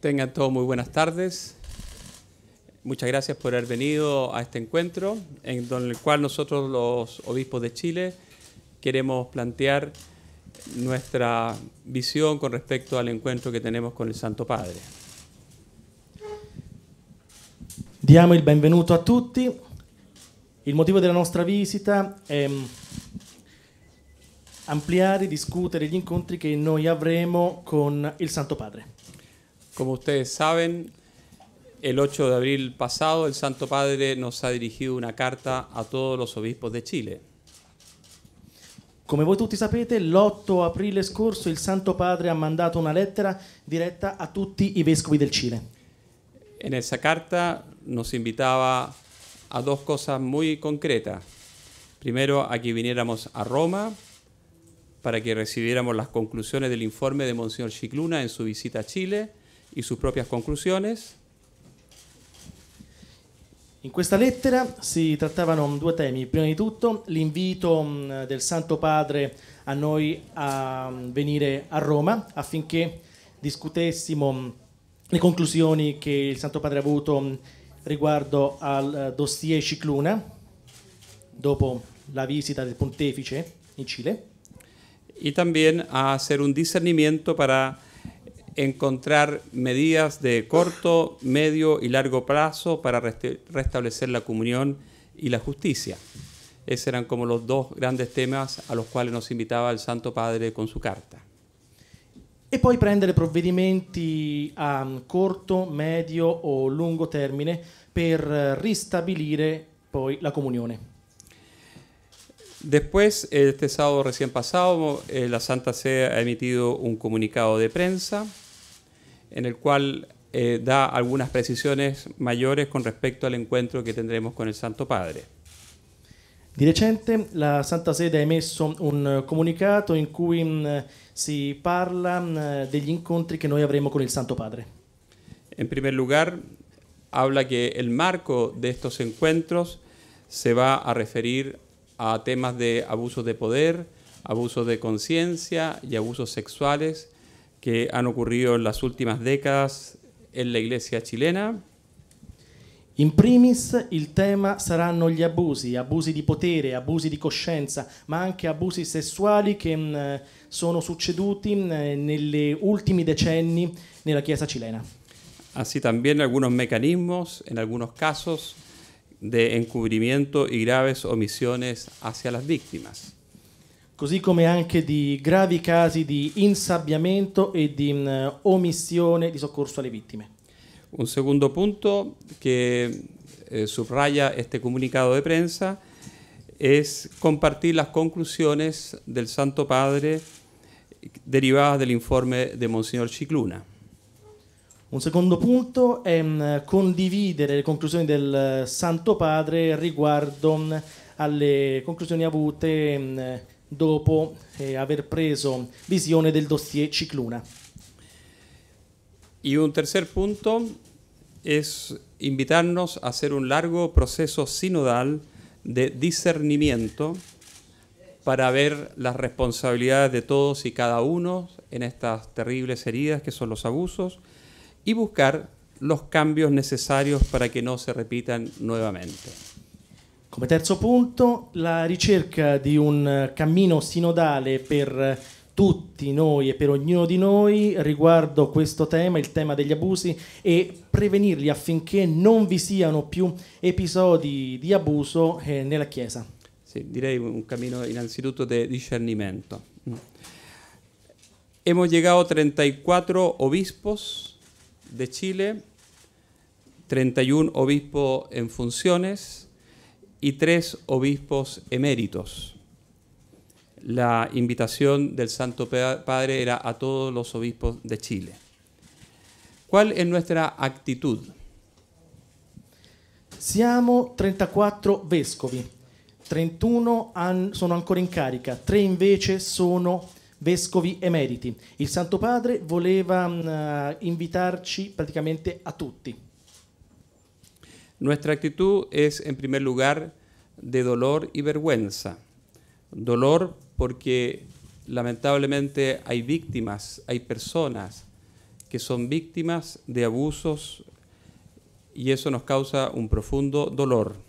Tengan todos muy buenas tardes. Muchas gracias por haber venido a este encuentro, en el cual nosotros, los obispos de Chile, queremos plantear nuestra visión con respecto al encuentro que tenemos con el Santo Padre. Diamo il benvenuto a tutti. Il motivo della nostra visita è ampliare, discutere gli incontri che noi avremo con il Santo Padre. Como ustedes saben, el 8 de abril pasado el Santo Padre nos ha dirigido una carta a todos los obispos de Chile. Come voi tutti sapete, l'8 aprile scorso il Santo Padre ha mandato una lettera diretta a tutti i vescovi del Cile. En esa carta nos invitaba a dos cosas muy concretas. Primero, a que viniéramos a Roma para que recibiéramos las conclusiones del informe de Monseñor Scicluna en su visita a Chile y sus propias conclusiones. In questa lettera si trattavano due temi. Prima di tutto l'invito del Santo Padre a noi a venire a Roma affinché discutessimo le conclusioni che il Santo Padre ha avuto riguardo al dossier Scicluna dopo la visita del Pontefice in Cile. Y también a hacer un discernimiento para encontrar medidas de corto, medio y largo plazo para restablecer la comunión y la justicia. Esos eran como los dos grandes temas a los cuales nos invitaba el Santo Padre con su carta. E poi prendere provvedimenti a corto, medio o lungo termine per ristabilire poi la comunione. Después, este sábado recién pasado, la Santa Sede ha emitido un comunicado de prensa en el cual da algunas precisiones mayores con respecto al encuentro que tendremos con el Santo Padre. Di recente la Santa Sede ha emesso un comunicato in cui si parla degli incontri che noi avremo con il Santo Padre. En primer lugar, habla que el marco de estos encuentros se va a referir a temas de abusos de poder, abusos de conciencia y abusos sexuales que han ocurrido en las últimas décadas en la Iglesia chilena. In primis il tema saranno gli abusi di potere, abusi di coscienza, ma anche abusi sessuali che sono succeduti negli ultimi decenni nella Chiesa chilena. Así también algunos mecanismos, en algunos casos, de encubrimiento y graves omisiones hacia las víctimas. Così come anche di gravi casi di insabbiamento e di omissione di soccorso alle vittime. Un segundo punto que subraya este comunicado de prensa es compartir las conclusiones del Santo Padre derivadas del informe de Monseñor Scicluna. Un secondo punto è condividere le conclusioni del Santo Padre riguardo alle conclusioni avute dopo aver preso visione del dossier Scicluna. Y un tercer punto es invitarnos a hacer un largo proceso sinodal de discernimiento para ver las responsabilidades de todos y cada uno en estas terribles heridas que son los abusos y buscar los cambios necesarios para que no se repitan nuevamente. Come terzo punto, la ricerca di un cammino sinodale per tutti noi e per ognuno di noi riguardo questo tema, il tema degli abusi, e prevenirli affinché non vi siano più episodi di abuso nella Chiesa. Sí, direi un camino innanzitutto de discernimiento. Hemos llegado 34 obispos de Chile, 31 obispos en funciones y 3 obispos eméritos. La invitación del Santo Padre era a todos los obispos de Chile. ¿Cuál es nuestra actitud? Siamo 34 vescovi, 31 sono ancora in carica, 3 invece sono vescovi emeriti. Il Santo Padre voleva invitarci praticamente a tutti. Nuestra actitud es, en primer lugar, de dolor y vergüenza. Dolor porque lamentablemente hay víctimas, hay personas que son víctimas de abusos y eso nos causa un profundo dolor.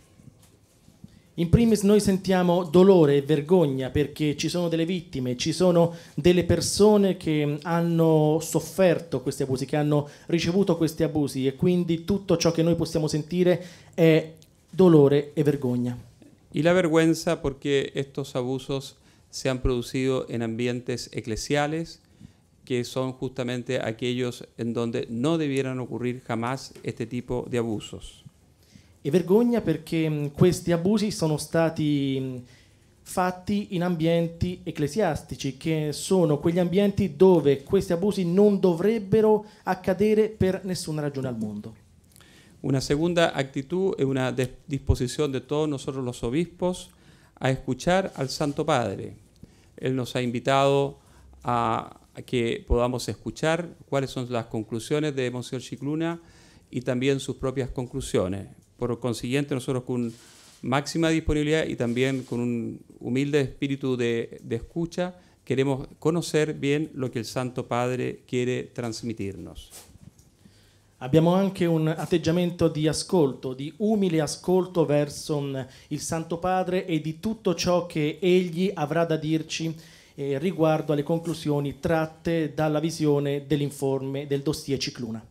In primis noi sentiamo dolore e vergogna perché ci sono delle vittime, ci sono delle persone che hanno sofferto questi abusi, che hanno ricevuto questi abusi e quindi tutto ciò che noi possiamo sentire è dolore e vergogna. Y la vergüenza porque estos abusos se han producido en ambientes eclesiales, que son justamente aquellos en donde no debieran ocurrir jamás este tipo de abusos. E vergogna perché questi abusi sono stati fatti in ambienti ecclesiastici, che sono quegli ambienti dove questi abusi non dovrebbero accadere per nessuna ragione al mondo. Una segunda actitud es una disposición de todos nosotros los obispos a escuchar al Santo Padre. Él nos ha invitado a que podamos escuchar cuáles son las conclusiones de Monseñor Scicluna y también sus propias conclusiones. Por consiguiente, nosotros con máxima disponibilidad y también con un humilde espíritu de escucha, queremos conocer bien lo que el Santo Padre quiere transmitirnos. Abbiamo anche un atteggiamento di ascolto, di umile ascolto verso il Santo Padre e di tutto ciò che egli avrà da dirci riguardo alle conclusioni tratte dalla visione dell'informe del dossier Scicluna.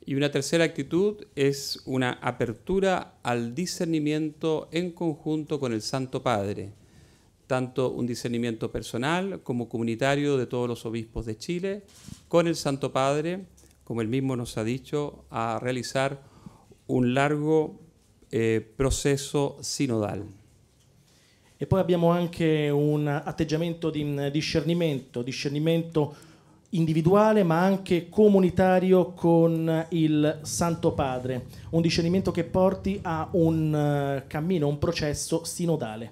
Y una tercera actitud es una apertura al discernimiento en conjunto con el Santo Padre, tanto un discernimiento personal como comunitario de todos los obispos de Chile, con el Santo Padre, como él mismo nos ha dicho, a realizar un largo proceso sinodal. E poi abbiamo anche un atteggiamento di discernimento individuale ma anche comunitario con il Santo Padre, un discernimento che porti a un cammino, un processo sinodale.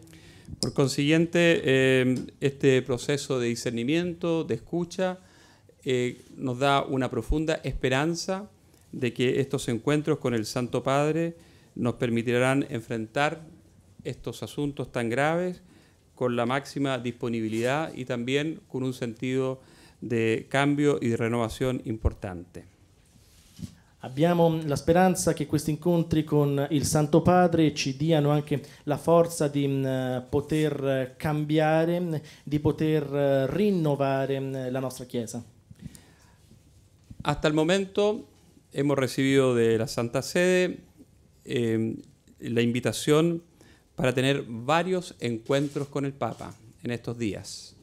Por consiguiente, este proceso de discernimiento, de escucha, nos da una profunda esperanza de que estos encuentros con el Santo Padre nos permitirán enfrentar estos asuntos tan graves con la máxima disponibilidad y también con un sentido de cambio y de renovación importante. Abbiamo la speranza che questi incontri con il Santo Padre ci diano anche la forza di poter cambiare, di poter rinnovare la nostra Chiesa. Hasta el momento hemos recibido de la Santa Sede la invitación para tener varios encuentros con el Papa en estos días.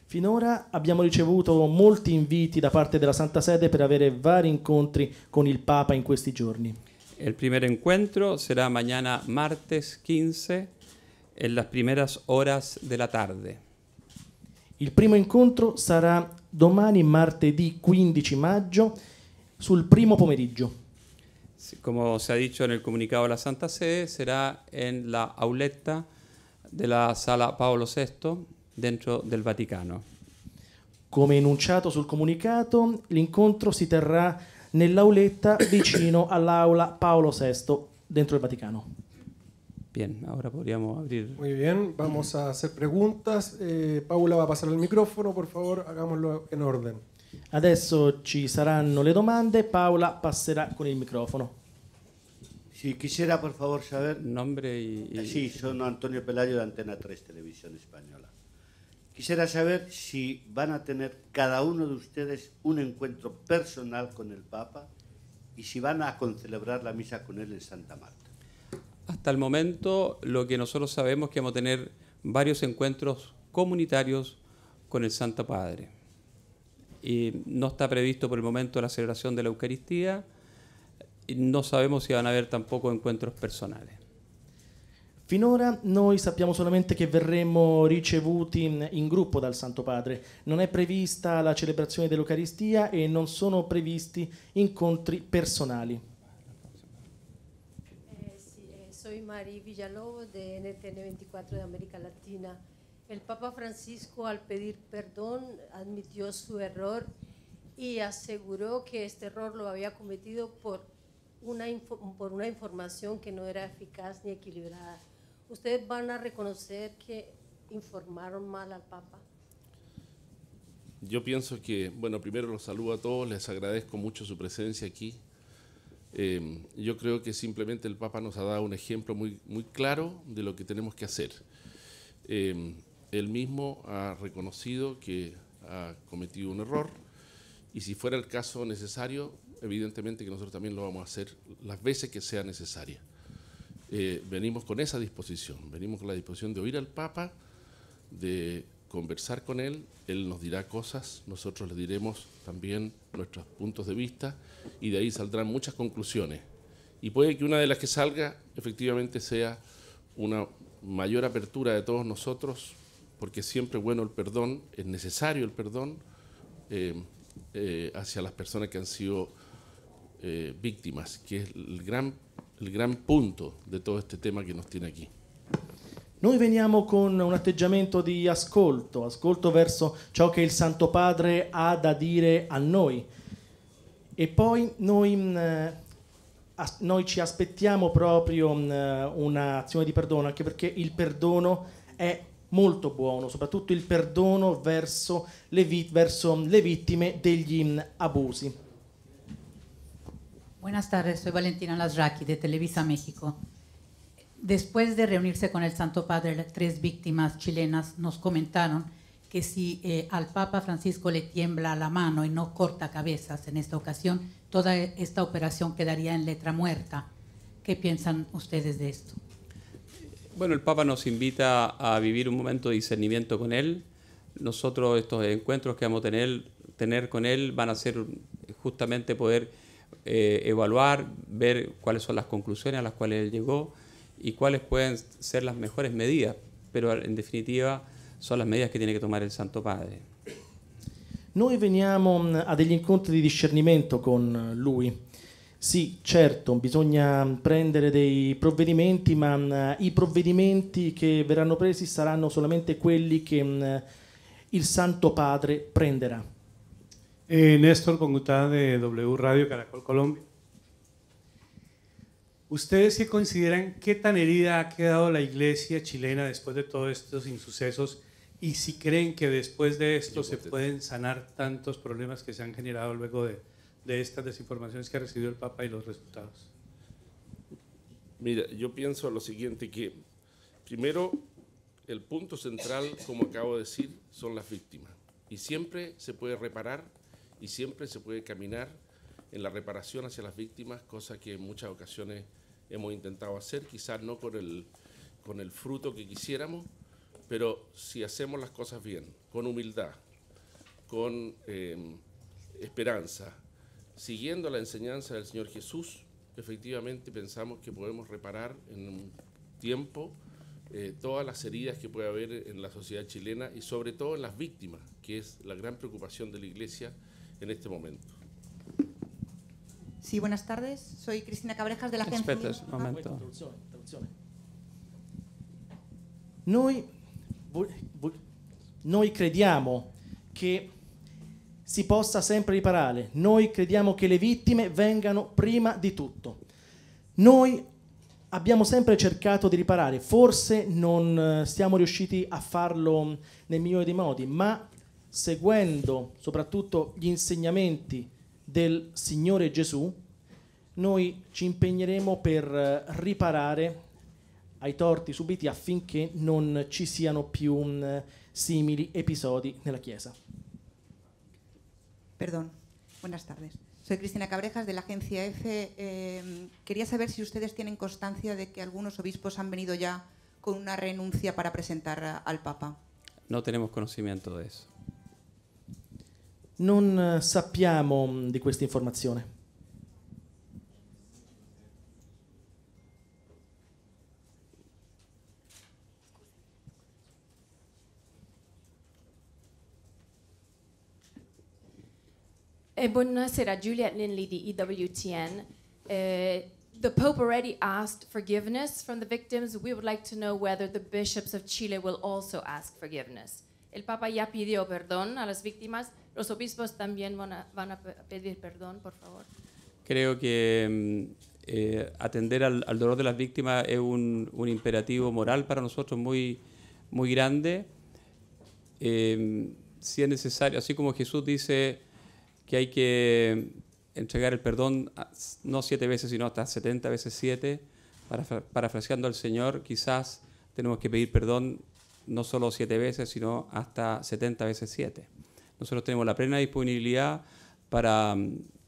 Finora abbiamo ricevuto molti inviti da parte della Santa Sede per avere vari incontri con il Papa in questi giorni. El primer encuentro será mañana martes 15 en las primeras horas de la tarde. Il primo incontro sarà domani martedì 15 maggio sul primo pomeriggio. Como se ha dicho en el comunicado de la Santa Sede, será en la auletta de la Sala Paolo VI dentro del Vaticano. Come enunciato sul comunicato, l'incontro si terrà nell'auletta vicino all'aula Paolo VI dentro il Vaticano. Bien, ahora podríamos abrir. Muy bien, vamos a hacer preguntas. Paula va a pasar el micrófono, por favor, hagámoslo en orden. Adesso ci saranno le domande, Paola passerà con il microfono. Si quisiera, por favor, saber... Nombre y... Sí, soy Antonio Pelayo de Antena 3, Televisión Española. Quisiera saber si van a tener cada uno de ustedes un encuentro personal con el Papa y si van a concelebrar la misa con él en Santa Marta. Hasta el momento, lo que nosotros sabemos es que vamos a tener varios encuentros comunitarios con el Santo Padre. Y no está previsto por el momento la celebración de la Eucaristía. Y no sabemos si van a haber tampoco encuentros personales. Finora noi sappiamo solamente che verremo ricevuti in gruppo dal Santo Padre. Non è prevista la celebrazione dell'Eucaristia e non sono previsti incontri personali. Soy Mari Villalobos de NTN 24 de América Latina. El Papa Francisco, al pedir perdón, admitió su error y aseguró que este error lo había cometido por una información que no era eficaz ni equilibrada. ¿Ustedes van a reconocer que informaron mal al Papa? Yo pienso que, bueno, primero los saludo a todos, les agradezco mucho su presencia aquí. Yo creo que simplemente el Papa nos ha dado un ejemplo muy, muy claro de lo que tenemos que hacer. Él mismo ha reconocido que ha cometido un error y si fuera el caso necesario, evidentemente que nosotros también lo vamos a hacer las veces que sea necesaria. Venimos con esa disposición, venimos con la disposición de oír al Papa, de conversar con él nos dirá cosas, nosotros le diremos también nuestros puntos de vista y de ahí saldrán muchas conclusiones. Y puede que una de las que salga efectivamente sea una mayor apertura de todos nosotros, porque siempre bueno el perdón, es necesario el perdón hacia las personas que han sido víctimas, que es el gran punto de todo este tema che nos tiene qui. Noi veniamo con un atteggiamento di ascolto verso ciò che il Santo Padre ha da dire a noi. E poi noi ci aspettiamo proprio un'azione di perdono, anche perché il perdono è molto buono, soprattutto il perdono verso le vittime degli abusi. Buenas tardes, soy Valentina Lasraki de Televisa México. Después de reunirse con el Santo Padre, las 3 víctimas chilenas nos comentaron que si al Papa Francisco le tiembla la mano y no corta cabezas en esta ocasión, toda esta operación quedaría en letra muerta. ¿Qué piensan ustedes de esto? Bueno, el Papa nos invita a vivir un momento de discernimiento con él. Nosotros estos encuentros que vamos a tener con él van a ser justamente poder evaluar, ver cuáles son las conclusiones a las cuales él llegó y cuáles pueden ser las mejores medidas, pero en definitiva son las medidas que tiene que tomar el Santo Padre. Noi veniamo a degli incontri di discernimento con lui. Sì, certo, bisogna prendere dei provvedimenti, ma i provvedimenti che verranno presi saranno solamente quelli che il Santo Padre prenderà. Néstor Bogotá de W Radio Caracol Colombia. ¿Ustedes qué consideran qué tan herida ha quedado la iglesia chilena después de todos estos insucesos y si creen que después de esto se pueden sanar tantos problemas que se han generado luego de estas desinformaciones que ha recibido el Papa y los resultados? Mira, yo pienso lo siguiente, que primero el punto central, como acabo de decir, son las víctimas y siempre se puede reparar y siempre se puede caminar en la reparación hacia las víctimas, cosa que en muchas ocasiones hemos intentado hacer, quizás no con el fruto que quisiéramos, pero si hacemos las cosas bien, con humildad, con esperanza, siguiendo la enseñanza del Señor Jesús, efectivamente pensamos que podemos reparar en un tiempo todas las heridas que puede haber en la sociedad chilena y sobre todo en las víctimas, que es la gran preocupación de la Iglesia en este momento. Sí, buenas tardes. Soy Cristina Cabrejas de la agencia... Aspetta un momento. Traduzione. Noi crediamo che si possa sempre riparare. Noi crediamo che le vittime vengano prima di tutto. Noi abbiamo sempre cercato di riparare. Forse non siamo riusciti a farlo nel migliore dei modi, ma seguendo soprattutto gli insegnamenti del Signore Gesù, noi ci impegneremo per riparare ai torti subiti affinché non ci siano più simili episodi nella Chiesa. Perdón, buenas tardes. Soy Cristina Cabrejas de la agencia EFE. Quería saber si ustedes tienen constancia de que algunos obispos han venido ya con una renuncia para presentar al Papa. No tenemos conocimiento de eso. Non sappiamo di questa informazione. Buonasera, Juliet Lindley di EWTN. The Pope already asked forgiveness from the victims. We would like to know whether the bishops of Chile will also ask forgiveness. El Papa ya pidió perdón a las víctimas. Los obispos también van a pedir perdón, por favor. Creo que atender al dolor de las víctimas es un imperativo moral para nosotros muy, muy grande. si es necesario, así como Jesús dice que hay que entregar el perdón no 7 veces, sino hasta 70 veces 7, parafraseando al Señor, quizás tenemos que pedir perdón no solo 7 veces, sino hasta 70 veces 7. Nosotros tenemos la plena disponibilidad para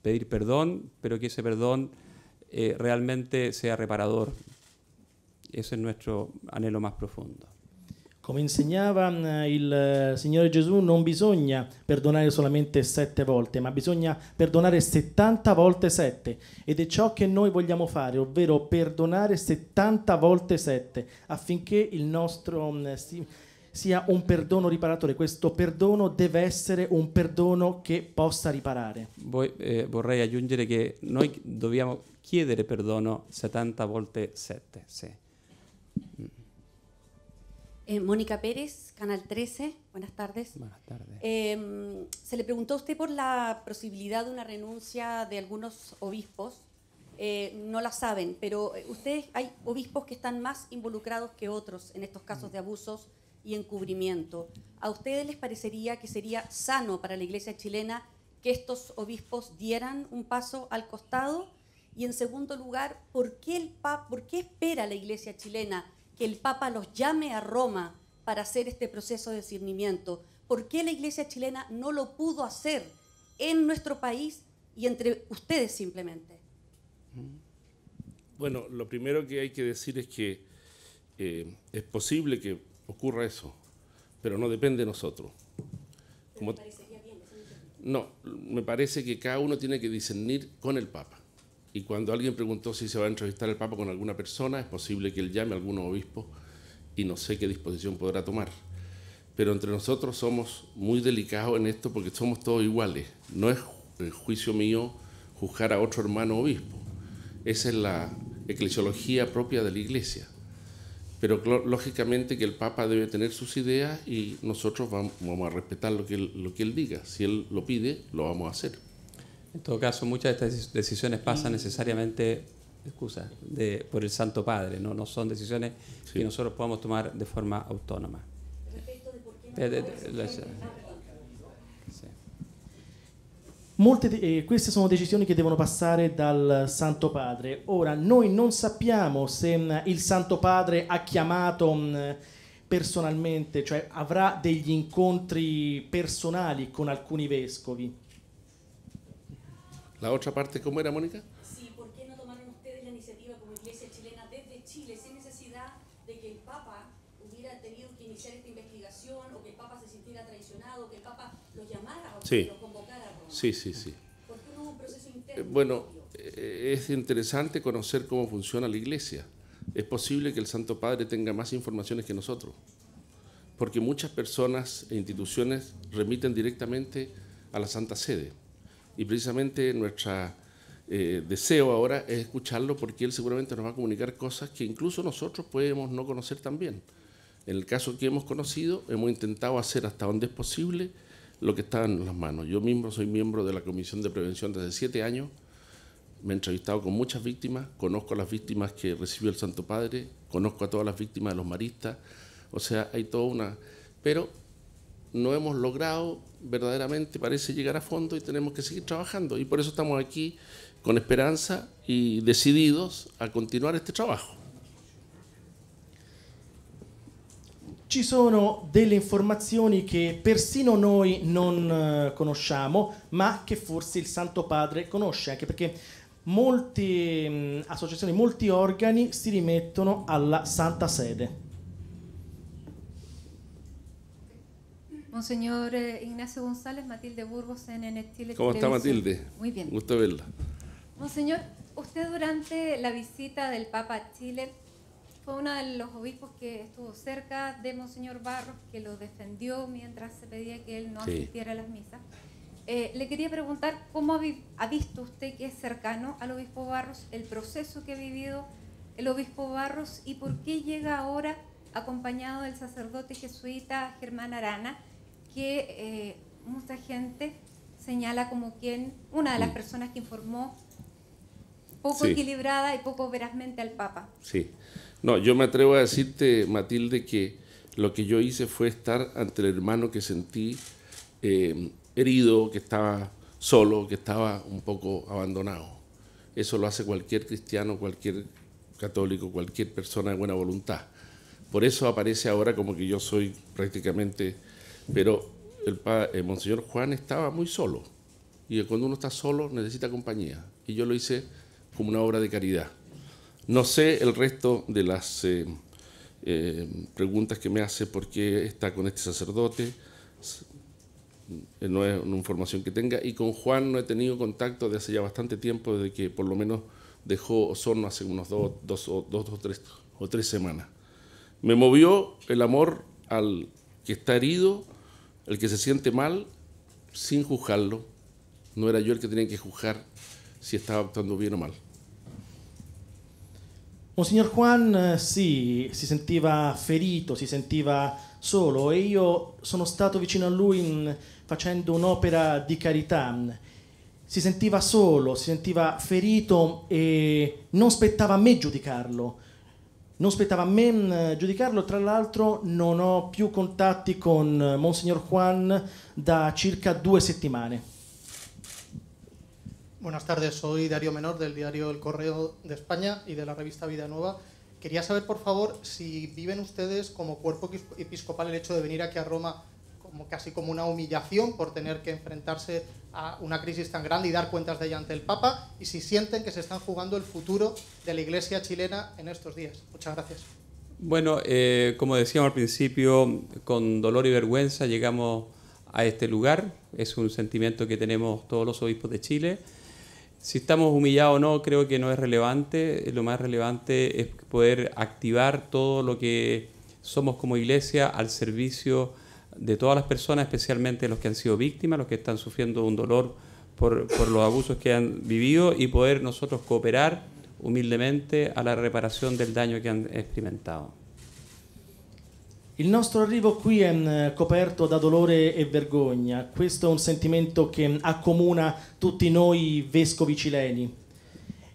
pedir perdón, pero que ese perdón realmente sea reparador. Ese es nuestro anhelo más profondo. Come insegnava il Signore Gesù, non bisogna perdonare solamente 7 volte, ma bisogna perdonare 70 volte 7. Ed è ciò che noi vogliamo fare, ovvero perdonare 70 volte 7, affinché il nostro sia un perdono riparatore. Questo perdono deve essere un perdono che possa riparare. Vorrei aggiungere che noi dobbiamo chiedere perdono 70 volte 7. Sì. Mónica Pérez, Canal 13, buenas tardes. Buenas tardes. Se le preguntó a usted por la posibilidad de una renuncia de algunos obispos. No la saben, pero ustedes hay obispos que están más involucrados que otros en estos casos de abusos y encubrimiento. ¿A ustedes les parecería que sería sano para la Iglesia chilena que estos obispos dieran un paso al costado? Y en segundo lugar, ¿por qué espera la Iglesia chilena que el Papa los llame a Roma para hacer este proceso de discernimiento? ¿Por qué la Iglesia chilena no lo pudo hacer en nuestro país y entre ustedes simplemente? Bueno, lo primero que hay que decir es que es posible que ocurra eso, pero no depende de nosotros. Como, no, me parece que cada uno tiene que discernir con el Papa. Y cuando alguien preguntó si se va a entrevistar el Papa con alguna persona, es posible que él llame a algunos obispos y no sé qué disposición podrá tomar. Pero entre nosotros somos muy delicados en esto porque somos todos iguales. No es el juicio mío juzgar a otro hermano obispo. Esa es la eclesiología propia de la Iglesia. Pero lógicamente que el Papa debe tener sus ideas y nosotros vamos a respetar lo que él diga. Si él lo pide, lo vamos a hacer. En todo caso, muchas de estas decisiones pasan necesariamente por el Santo Padre, no son decisiones que nosotros podamos tomar de forma autónoma. Queste sono decisioni che devono passare dal Santo Padre. Ora, noi non sappiamo se il Santo Padre ha chiamato personalmente, cioè avrà degli incontri personali con alcuni vescovi. La otra parte, ¿cómo era, Mónica? Sí, ¿por qué no tomaron ustedes la iniciativa como Iglesia chilena desde Chile, sin necesidad de que el Papa hubiera tenido que iniciar esta investigación o que el Papa se sintiera traicionado, que el Papa los llamara o que los convocara a Roma? Sí, sí, sí. ¿Por qué no hubo un proceso interno? Bueno, es interesante conocer cómo funciona la Iglesia. Es posible que el Santo Padre tenga más informaciones que nosotros, porque muchas personas e instituciones remiten directamente a la Santa Sede. Y precisamente nuestro deseo ahora es escucharlo porque él seguramente nos va a comunicar cosas que incluso nosotros podemos no conocer también. En el caso que hemos conocido, hemos intentado hacer hasta donde es posible lo que está en las manos. Yo mismo soy miembro de la Comisión de Prevención desde 7 años, me he entrevistado con muchas víctimas, conozco a las víctimas que recibió el Santo Padre, conozco a todas las víctimas de los maristas, o sea, hay toda una... Pero no hemos logrado verdaderamente, parece, llegar a fondo y tenemos que seguir trabajando. Y por eso estamos aquí con esperanza y decididos a continuar este trabajo. Ci sono delle informazioni che persino noi non conosciamo, ma che forse il Santo Padre conosce, anche perché molte associazioni, molti organi si rimettono alla Santa Sede. Monseñor Ignacio González, Matilde Burgos, CNN Chile. ¿Cómo está, Matilde? Muy bien. Gusto verla. Monseñor, usted durante la visita del Papa a Chile fue uno de los obispos que estuvo cerca de Monseñor Barros, que lo defendió mientras se pedía que él no asistiera a las misas. Le quería preguntar cómo ha visto usted, que es cercano al obispo Barros, el proceso que ha vivido el obispo Barros y por qué llega ahora acompañado del sacerdote jesuita Germán Arana, que mucha gente señala como una de las personas que informó poco equilibrada y poco verazmente al Papa. Sí. No, yo me atrevo a decirte, Matilde, que lo que yo hice fue estar ante el hermano que sentí herido, que estaba solo, que estaba un poco abandonado. Eso lo hace cualquier cristiano, cualquier católico, cualquier persona de buena voluntad. Por eso aparece ahora como que yo soy prácticamente... Pero Monseñor Juan estaba muy solo. Y cuando uno está solo necesita compañía. Y yo lo hice como una obra de caridad. No sé el resto de las preguntas que me hace, por qué está con este sacerdote. No es una información que tenga. Y con Juan no he tenido contacto desde hace ya bastante tiempo, desde que por lo menos dejó Osorno hace unos dos o tres semanas. Me movió el amor al que está herido, el que se siente mal, sin juzgarlo. No era yo el que tenía que juzgar si estaba actuando bien o mal. Monsignor Juan sì, si sentiva ferito, si sentiva solo, e io sono stato vicino a lui facendo un'opera di carità. Si sentiva solo, si sentiva ferito e non spettava a me giudicarlo. Non spettava a me giudicarlo. Tra l'altro non ho più contatti con Monsignor Juan da circa 2 settimane. Buenas tardes, soy Darío Menor del diario El Correo de España y de la revista Vida Nueva. Quería saber, por favor, si viven ustedes como cuerpo episcopal el hecho de venir aquí a Roma casi como una humillación por tener que enfrentarse a una crisis tan grande y dar cuentas de ella ante el Papa, y si sienten que se están jugando el futuro de la Iglesia chilena en estos días. Muchas gracias. Bueno, como decíamos al principio, con dolor y vergüenza llegamos a este lugar. Es un sentimiento que tenemos todos los obispos de Chile. Si estamos humillados o no, creo que no es relevante. Lo más relevante es poder activar todo lo que somos como iglesia al servicio de todas las personas, especialmente los que han sido víctimas, los que están sufriendo un dolor por los abusos que han vivido, y poder nosotros cooperar umildemente a la reparación del daño que han experimentado. Il nostro arrivo qui è coperto da dolore e vergogna. Questo è un sentimento che accomuna tutti noi vescovi cileni.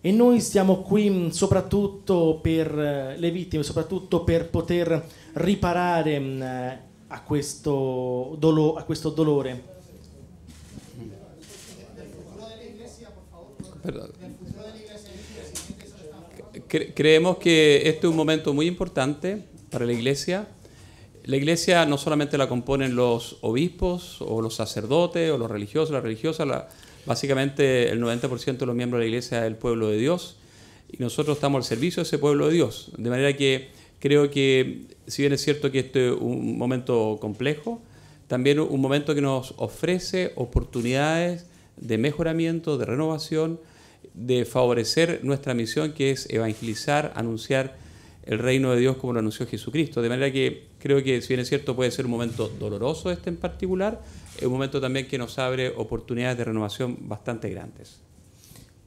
E noi stiamo qui soprattutto per le vittime, soprattutto per poter riparare a questo dolore. Creemos que este es un momento muy importante para la Iglesia. La Iglesia no solamente la componen los obispos o los sacerdotes o los religiosos, las religiosas, básicamente el 90% de los miembros de la Iglesia es el pueblo de Dios, y nosotros estamos al servicio de ese pueblo de Dios. De manera que creo que, si bien es cierto que este es un momento complejo, también un momento que nos ofrece oportunidades de mejoramiento, de renovación, de favorecer nuestra misión, que es evangelizar, anunciar el reino de Dios como lo anunció Jesucristo. De manera que creo que, si bien es cierto, puede ser un momento doloroso este en particular, es un momento también que nos abre oportunidades de renovación bastante grandes.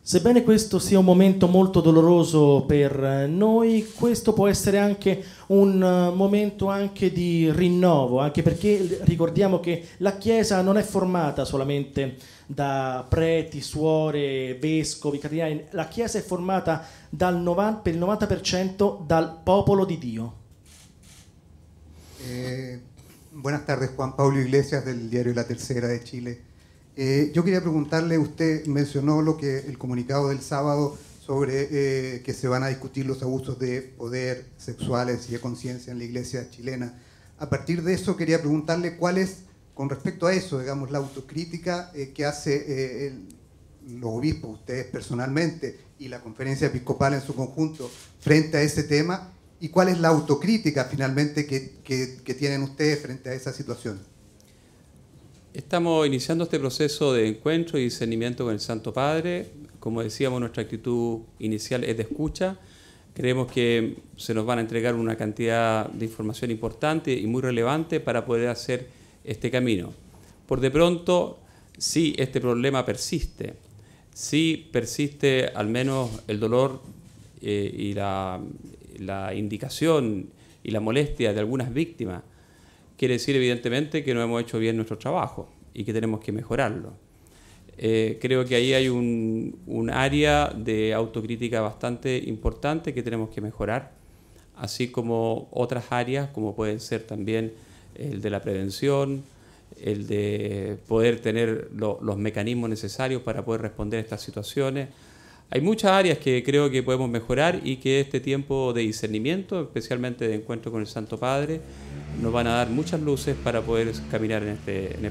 Sebbene questo sia un momento molto doloroso per noi, questo può essere anche un momento anche di rinnovo, anche perché ricordiamo che la Chiesa non è formata solamente da preti, suore, vescovi, cardinali. La Chiesa è formata per il 90% dal popolo di Dio. Buenas tardes, Juan Pablo Iglesias del diario La Tercera de Chile. Yo quería preguntarle, usted mencionó el comunicado del sábado sobre que se van a discutir los abusos de poder sexuales y de conciencia en la iglesia chilena. A partir de eso quería preguntarle cuál es, con respecto a eso, digamos, la autocrítica que hace los obispos, ustedes personalmente, y la conferencia episcopal en su conjunto frente a ese tema, y cuál es la autocrítica finalmente que tienen ustedes frente a esa situación. Estamos iniciando este proceso de encuentro y discernimiento con el Santo Padre. Como decíamos, nuestra actitud inicial es de escucha. Creemos que se nos van a entregar una cantidad de información importante y muy relevante para poder hacer este camino. Por de pronto, sí, este problema persiste. Sí persiste al menos el dolor y la indicación y la molestia de algunas víctimas. Quiere decir, evidentemente, que no hemos hecho bien nuestro trabajo y que tenemos que mejorarlo. Creo que ahí hay un área de autocrítica bastante importante que tenemos que mejorar, así como otras áreas, como pueden ser también el de la prevención, el de poder tener los mecanismos necesarios para poder responder a estas situaciones. Hay muchas áreas que creo que podemos mejorar y que este tiempo de discernimiento, especialmente de encuentro con el Santo Padre, nos van a dar muchas luces para poder caminar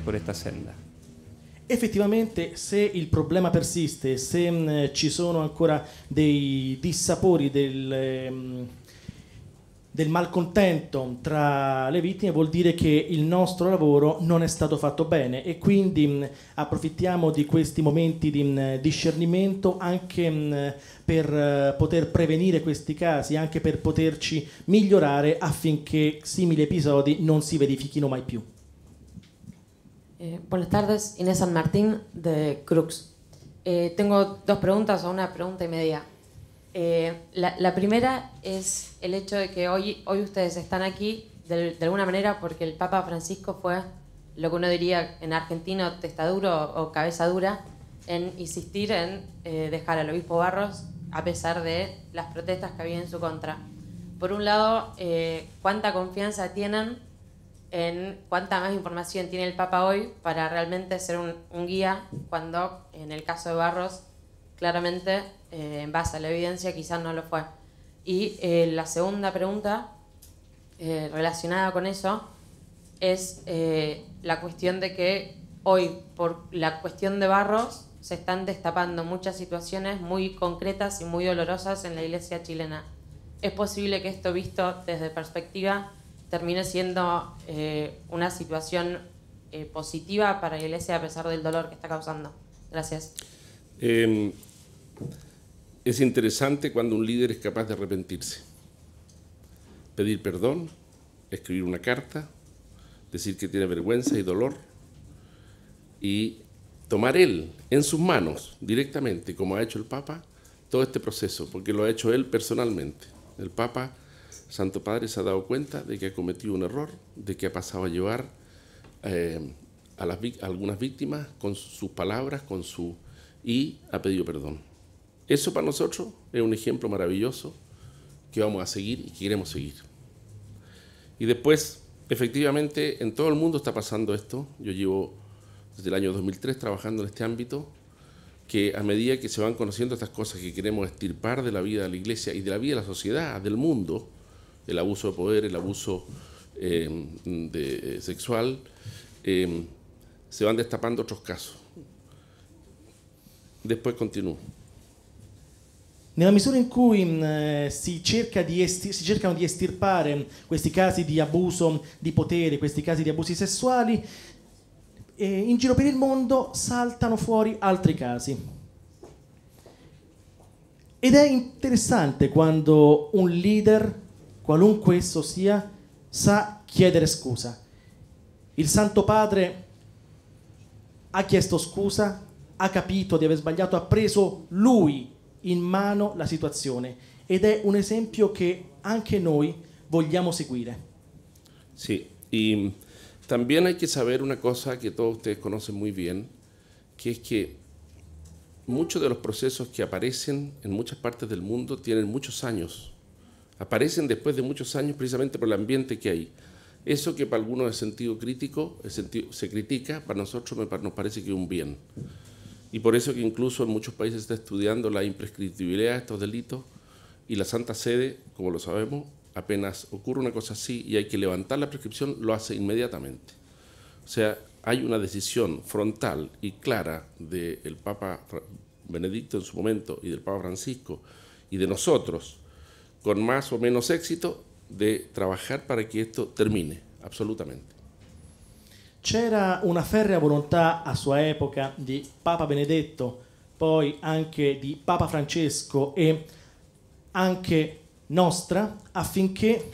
por esta senda. Effettivamente, se il problema persiste, se ci sono ancora dei dissapori del malcontento tra le vittime, vuol dire che il nostro lavoro non è stato fatto bene, e quindi approfittiamo di questi momenti di discernimento anche per poter prevenire questi casi, anche per poterci migliorare affinché simili episodi non si verifichino mai più. Buenas tardes, Inés San Martín de Crux. Tengo dos preguntas o una pregunta y media. La primera es el hecho de que hoy ustedes están aquí de alguna manera porque el Papa Francisco fue lo que uno diría en argentino testaduro o cabeza dura en insistir en dejar al obispo Barros a pesar de las protestas que había en su contra. Por un lado, ¿cuánta confianza tienen en cuánta más información tiene el Papa hoy para realmente ser un guía cuando en el caso de Barros claramente en base a la evidencia quizás no lo fue? Y la segunda pregunta relacionada con eso es la cuestión de que hoy por la cuestión de Barros se están destapando muchas situaciones muy concretas y muy dolorosas en la iglesia chilena. ¿Es posible que esto visto desde perspectiva termine siendo una situación positiva para la iglesia a pesar del dolor que está causando? Gracias. Es interesante cuando un líder es capaz de arrepentirse, pedir perdón, escribir una carta, decir que tiene vergüenza y dolor y tomar él en sus manos directamente, como ha hecho el Papa, todo este proceso, porque lo ha hecho él personalmente. El Papa, Santo Padre, se ha dado cuenta de que ha cometido un error, de que ha pasado a llevar a algunas víctimas con sus palabras, y ha pedido perdón. Eso para nosotros es un ejemplo maravilloso que vamos a seguir y que queremos seguir. Y después, efectivamente, en todo el mundo está pasando esto. Yo llevo desde el año 2003 trabajando en este ámbito, que a medida que se van conociendo estas cosas que queremos extirpar de la vida de la Iglesia y de la vida de la sociedad, del mundo, el abuso de poder, el abuso sexual, se van destapando otros casos. Después continúo. Nella misura in cui si cercano di estirpare questi casi di abuso di potere, questi casi di abusi sessuali, in giro per il mondo saltano fuori altri casi. Ed è interessante quando un leader, qualunque esso sia, sa chiedere scusa. Il Santo Padre ha chiesto scusa, ha capito di aver sbagliato, ha preso lui in mano la situazione, ed è un esempio che anche noi vogliamo seguire. Sí, y también hay que saber una cosa que todos ustedes conocen muy bien, que es que muchos de los procesos que aparecen en muchas partes del mundo tienen muchos años. Aparecen después de muchos años precisamente por el ambiente que hay. Eso que para algunos es sentido crítico, se critica, para nosotros nos parece que es un bien. Y por eso que incluso en muchos países se está estudiando la imprescriptibilidad de estos delitos, y la Santa Sede, como lo sabemos, apenas ocurre una cosa así y hay que levantar la prescripción, lo hace inmediatamente. O sea, hay una decisión frontal y clara del Papa Benedicto en su momento y del Papa Francisco y de nosotros, con más o menos éxito, de trabajar para que esto termine, absolutamente. C'era una ferrea volontà a sua epoca di Papa Benedetto, poi anche di Papa Francesco e anche nostra, affinché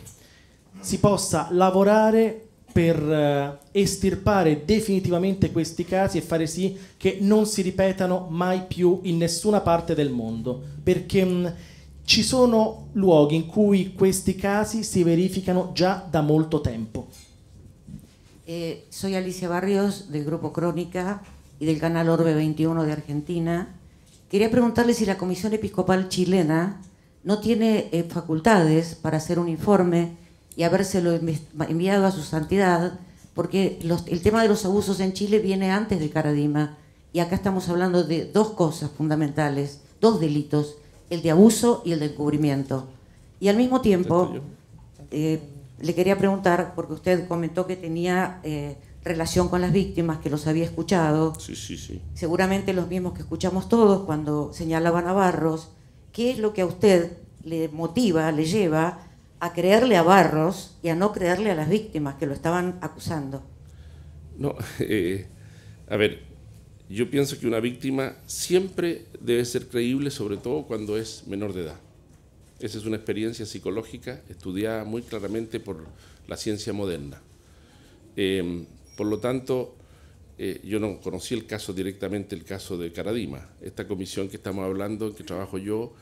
si possa lavorare per estirpare definitivamente questi casi e fare sì che non si ripetano mai più in nessuna parte del mondo, perché ci sono luoghi in cui questi casi si verificano già da molto tempo. Soy Alicia Barrios del Grupo Crónica y del canal Orbe 21 de Argentina. Quería preguntarle si la Comisión Episcopal Chilena no tiene facultades para hacer un informe y habérselo enviado a su santidad porque el tema de los abusos en Chile viene antes de Caradima, y acá estamos hablando de dos cosas fundamentales, dos delitos, el de abuso y el de encubrimiento. Y al mismo tiempo, le quería preguntar, porque usted comentó que tenía relación con las víctimas, que los había escuchado. Sí, sí, sí. Seguramente los mismos que escuchamos todos cuando señalaban a Barros. ¿Qué es lo que a usted le motiva, le lleva a creerle a Barros y a no creerle a las víctimas que lo estaban acusando? No, a ver, yo pienso que una víctima siempre debe ser creíble, sobre todo cuando es menor de edad. Esa es una experiencia psicológica estudiada muy claramente por la ciencia moderna. Por lo tanto, yo no conocí el caso directamente, el caso de Caradima. Esta comisión que estamos hablando, en que trabajo yo,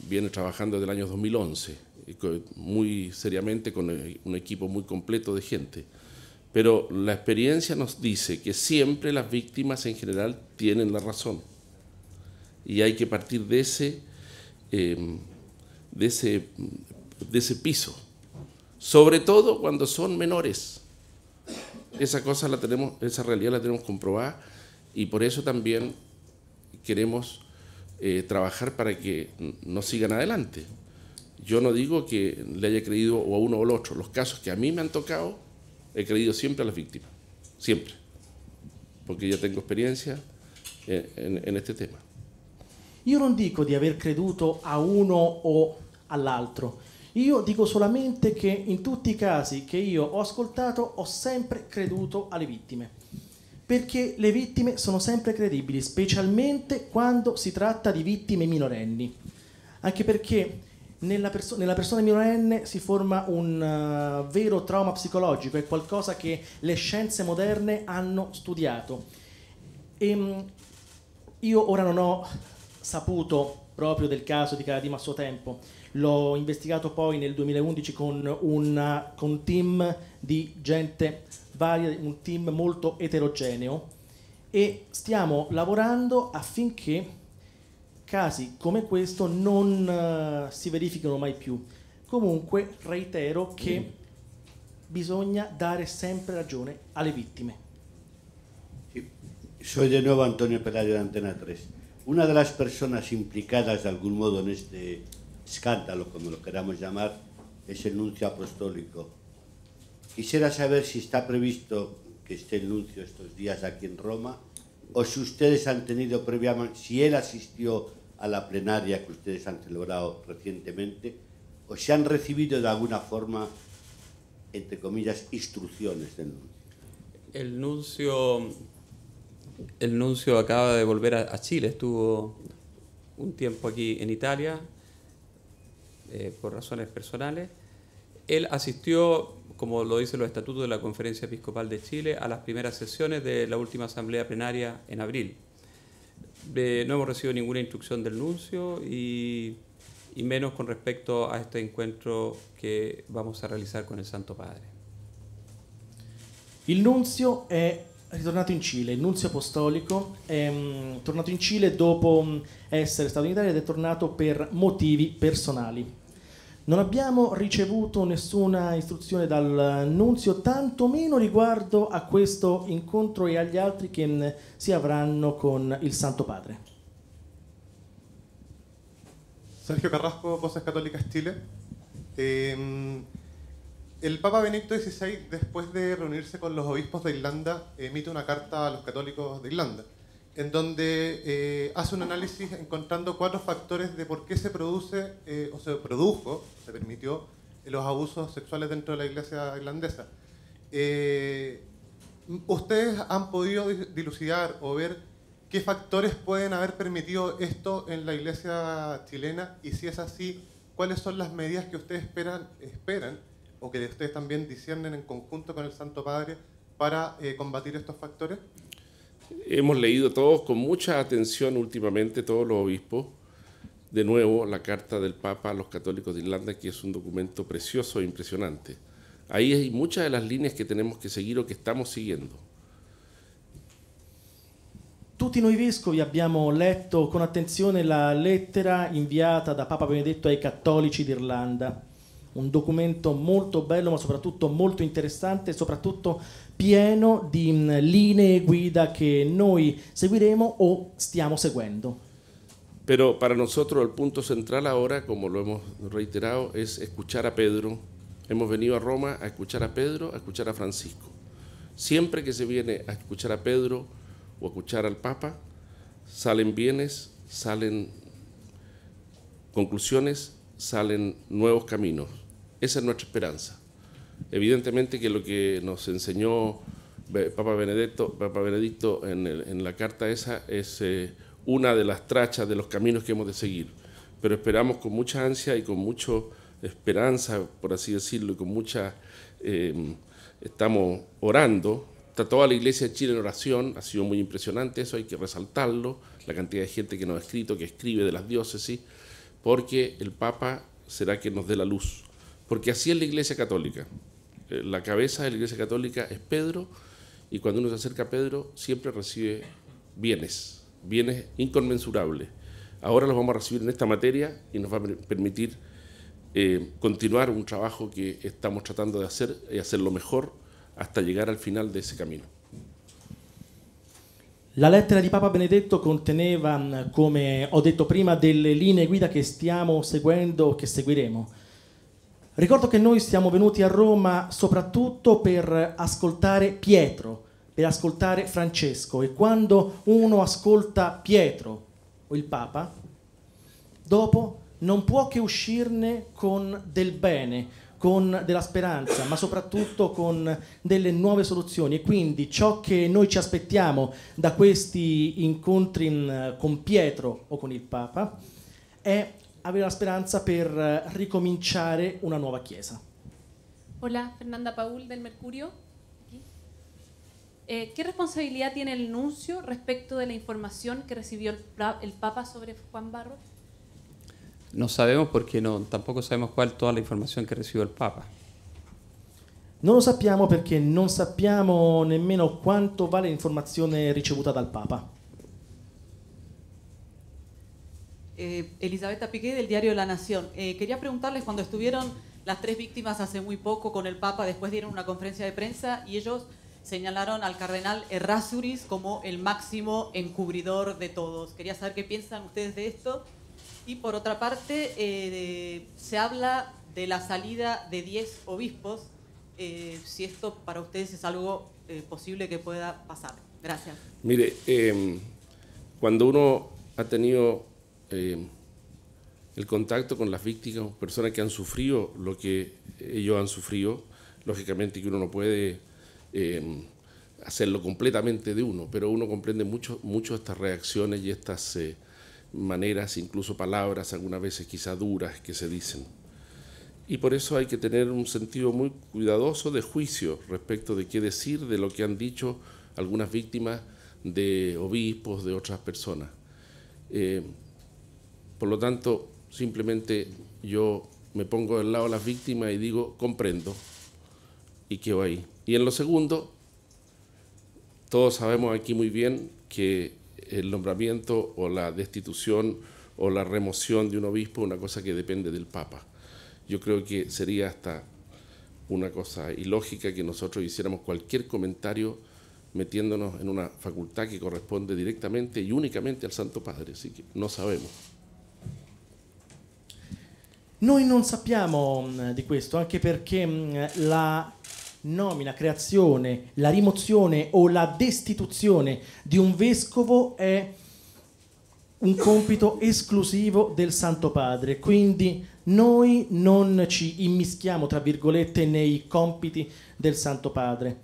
viene trabajando desde el año 2011, muy seriamente con un equipo muy completo de gente. Pero la experiencia nos dice que siempre las víctimas en general tienen la razón. Y hay que partir de ese piso. Sobre todo cuando son menores. Esa realidad la tenemos comprobada, y por eso también queremos trabajar para que no sigan adelante. Yo no digo que le haya creído o a uno o al otro. Los casos que a mí me han tocado, he creído siempre a las víctimas, siempre, porque ya tengo experiencia en este tema. Io non dico di aver creduto a uno o all'altro, io dico solamente che in tutti i casi che io ho ascoltato ho sempre creduto alle vittime, perché le vittime sono sempre credibili, specialmente quando si tratta di vittime minorenni, anche perché nella persona minorenne si forma un vero trauma psicologico, è qualcosa che le scienze moderne hanno studiato. Io ora non ho saputo proprio del caso di Caradima a suo tempo, l'ho investigato poi nel 2011 con un team di gente varia, un team molto eterogeneo, e stiamo lavorando affinché casi come questo non si verifichino mai più. Comunque reitero che bisogna dare sempre ragione alle vittime. Sí. Soy de nuevo Antonio Pelayo de Antena 3. Una de las personas implicadas de algún modo en este escándalo, como lo queramos llamar, es el nuncio apostólico. Quisiera saber si está previsto que esté el nuncio estos días aquí en Roma, o si ustedes han tenido previamente, si él asistió a la plenaria que ustedes han celebrado recientemente, o si han recibido de alguna forma, entre comillas, instrucciones del nuncio. El nuncio acaba de volver a Chile, estuvo un tiempo aquí en Italia por razones personales. Él asistió, como lo dicen los estatutos de la Conferencia Episcopal de Chile, a las primeras sesiones de la última asamblea plenaria en abril. No hemos recibido ninguna instrucción del nuncio y menos con respecto a este encuentro que vamos a realizar con el Santo Padre. Il nunzio è ritornato in Cile, il nunzio apostolico è tornato in Cile dopo essere stato in Italia ed è tornato per motivi personali. Non abbiamo ricevuto nessuna istruzione dal nunzio, tantomeno riguardo a questo incontro e agli altri che si avranno con il Santo Padre. Sergio Carrasco, Voces Católicas Chile. El Papa Benedicto XVI, después de reunirse con los obispos de Irlanda, emite una carta a los católicos de Irlanda, en donde hace un análisis encontrando 4 factores de por qué se produce, o se produjo, se permitió, los abusos sexuales dentro de la iglesia irlandesa. ¿Ustedes han podido dilucidar o ver qué factores pueden haber permitido esto en la iglesia chilena? Y si es así, ¿cuáles son las medidas que ustedes esperan o que ustedes también disciernen en conjunto con el Santo Padre para combatir estos factores? Hemos leído todos con mucha atención últimamente, todos los obispos, de nuevo la carta del Papa a los católicos de Irlanda, que es un documento precioso e impresionante. Ahí hay muchas de las líneas que tenemos que seguir o que estamos siguiendo. Tutti noi vescovi abbiamo letto con attenzione la lettera inviata da Papa Benedetto ai cattolici d'Irlanda. un documento molto bello ma soprattutto molto interessante, soprattutto pieno di linee guida que noi seguiremo o stiamo seguendo. Pero para nosotros el punto central ahora, como lo hemos reiterado, es escuchar a Pedro. Hemos venido a Roma a escuchar a Pedro, a escuchar a Francisco. Siempre que se viene a escuchar a Pedro o a escuchar al Papa, salen bienes, salen conclusiones, salen nuevos caminos. Esa es nuestra esperanza. Evidentemente que lo que nos enseñó Papa Benedicto en la carta esa es una de las trachas de los caminos que hemos de seguir. Pero esperamos con mucha ansia y con mucha esperanza, por así decirlo, y con mucha... estamos orando. Está toda la Iglesia de Chile en oración, ha sido muy impresionante eso, hay que resaltarlo, la cantidad de gente que nos ha escrito, que escribe de las diócesis, porque el Papa será quien nos dé la luz. Porque así es la Iglesia Católica. La cabeza de la Iglesia Católica es Pedro, y cuando uno se acerca a Pedro siempre recibe bienes inconmensurables. Ahora los vamos a recibir en esta materia y nos va a permitir continuar un trabajo que estamos tratando de hacer y hacerlo mejor hasta llegar al final de ese camino. La lettera di Papa Benedetto conteneva, come ho detto prima, delle linee guida che stiamo seguendo, che seguiremo. Ricordo che noi siamo venuti a Roma soprattutto per ascoltare Pietro, per ascoltare Francesco, e quando uno ascolta Pietro o il Papa, dopo non può che uscirne con del bene, con della speranza, ma soprattutto con delle nuove soluzioni. E quindi ciò che noi ci aspettiamo da questi incontri con Pietro o con il Papa è avere la speranza per ricominciare una nuova Chiesa. Hola, Fernanda Paul del Mercurio. ¿Qué responsabilidad tiene el nuncio respecto de la información que recibió el Papa sobre Juan Barros? No sabemos porque tampoco sabemos cuál es toda la información que recibió el Papa. Non lo sappiamo perché non sappiamo nemmeno quanto vale l'informazione ricevuta dal Papa. Elisabetta Piqué del diario La Nación. Quería preguntarles, cuando estuvieron las 3 víctimas hace muy poco con el Papa, después dieron una conferencia de prensa y ellos señalaron al cardenal Errázuriz como el máximo encubridor de todos. Quería saber qué piensan ustedes de esto. Y por otra parte, se habla de la salida de 10 obispos, si esto para ustedes es algo posible que pueda pasar. Gracias. Mire, cuando uno ha tenido el contacto con las víctimas, personas que han sufrido lo que ellos han sufrido, lógicamente que uno no puede hacerlo completamente de uno, pero uno comprende mucho estas reacciones y estas maneras, incluso palabras, algunas veces quizá duras, que se dicen. Y por eso hay que tener un sentido muy cuidadoso de juicio respecto de qué decir de lo que han dicho algunas víctimas de obispos, de otras personas. Por lo tanto, simplemente yo me pongo del lado de las víctimas y digo, comprendo, y quedo ahí. Y en lo segundo, todos sabemos aquí muy bien que el nombramiento o la destitución o la remoción de un obispo es una cosa que depende del Papa. Yo creo que sería hasta una cosa ilógica que nosotros hiciéramos cualquier comentario metiéndonos en una facultad que corresponde directamente y únicamente al Santo Padre, así que no sabemos. Noi non sappiamo di questo, anche perché la nomina, creazione, la rimozione o la destituzione di un vescovo è un compito esclusivo del Santo Padre, quindi noi non ci immischiamo, tra virgolette, nei compiti del Santo Padre.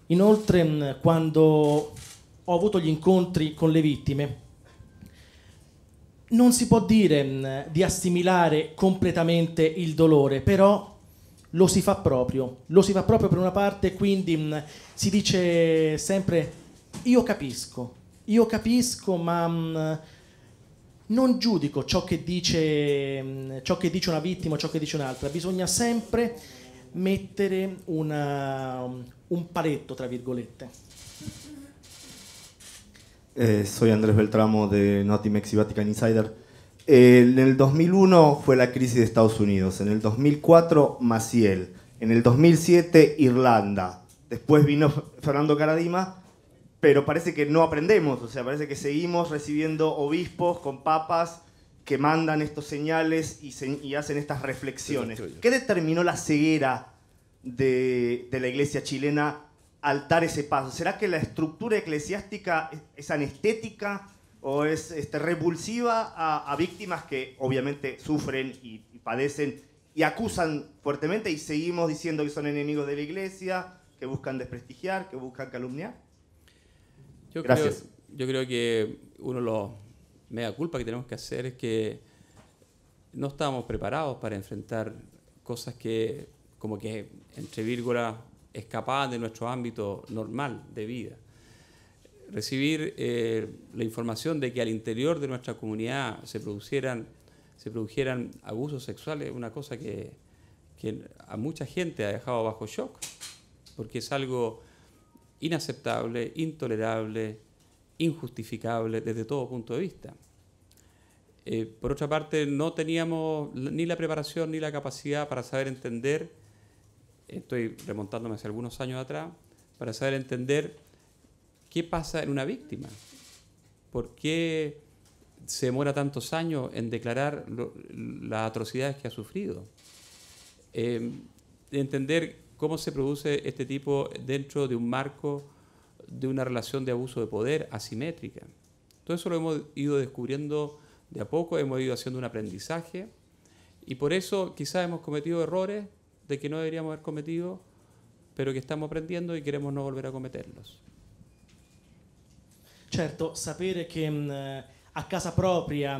Inoltre, quando ho avuto gli incontri con le vittime, non si può dire di assimilare completamente il dolore, però lo si fa proprio per una parte, quindi si dice sempre io capisco, ma non giudico ciò che dice una vittima o ciò che dice un'altra, bisogna sempre mettere un paletto, tra virgolette. Soy Andrés Beltramo de Notimex y Vatican Insider. En el 2001 fue la crisis de Estados Unidos, en el 2004 Maciel, en el 2007 Irlanda, después vino Fernando Karadima, pero parece que no aprendemos, o sea, parece que seguimos recibiendo obispos con papas que mandan estos señales y hacen estas reflexiones. ¿Qué determinó la ceguera de la iglesia chilena al dar ese paso? ¿Será que la estructura eclesiástica es anestética o es repulsiva a víctimas que obviamente sufren y padecen y acusan fuertemente y seguimos diciendo que son enemigos de la iglesia, que buscan desprestigiar, que buscan calumniar? Gracias. Yo creo que uno de los mea culpa que tenemos que hacer es que no estábamos preparados para enfrentar cosas que, como que, entre vírgulas, escapaban de nuestro ámbito normal de vida. Recibir la información de que al interior de nuestra comunidad se produjeran abusos sexuales es una cosa que a mucha gente ha dejado bajo shock, porque es algo inaceptable, intolerable, injustificable desde todo punto de vista. Por otra parte, no teníamos ni la preparación ni la capacidad para saber entender, estoy remontándome hace algunos años atrás, para saber entender qué pasa en una víctima, por qué se demora tantos años en declarar las atrocidades que ha sufrido, entender cómo se produce este tipo dentro de un marco de una relación de abuso de poder asimétrica. Todo eso lo hemos ido descubriendo de a poco, hemos ido haciendo un aprendizaje y por eso quizás hemos cometido errores de que no deberíamos haber cometido, pero que estamos aprendiendo y queremos no volver a cometerlos. Certo, sapere che a casa propria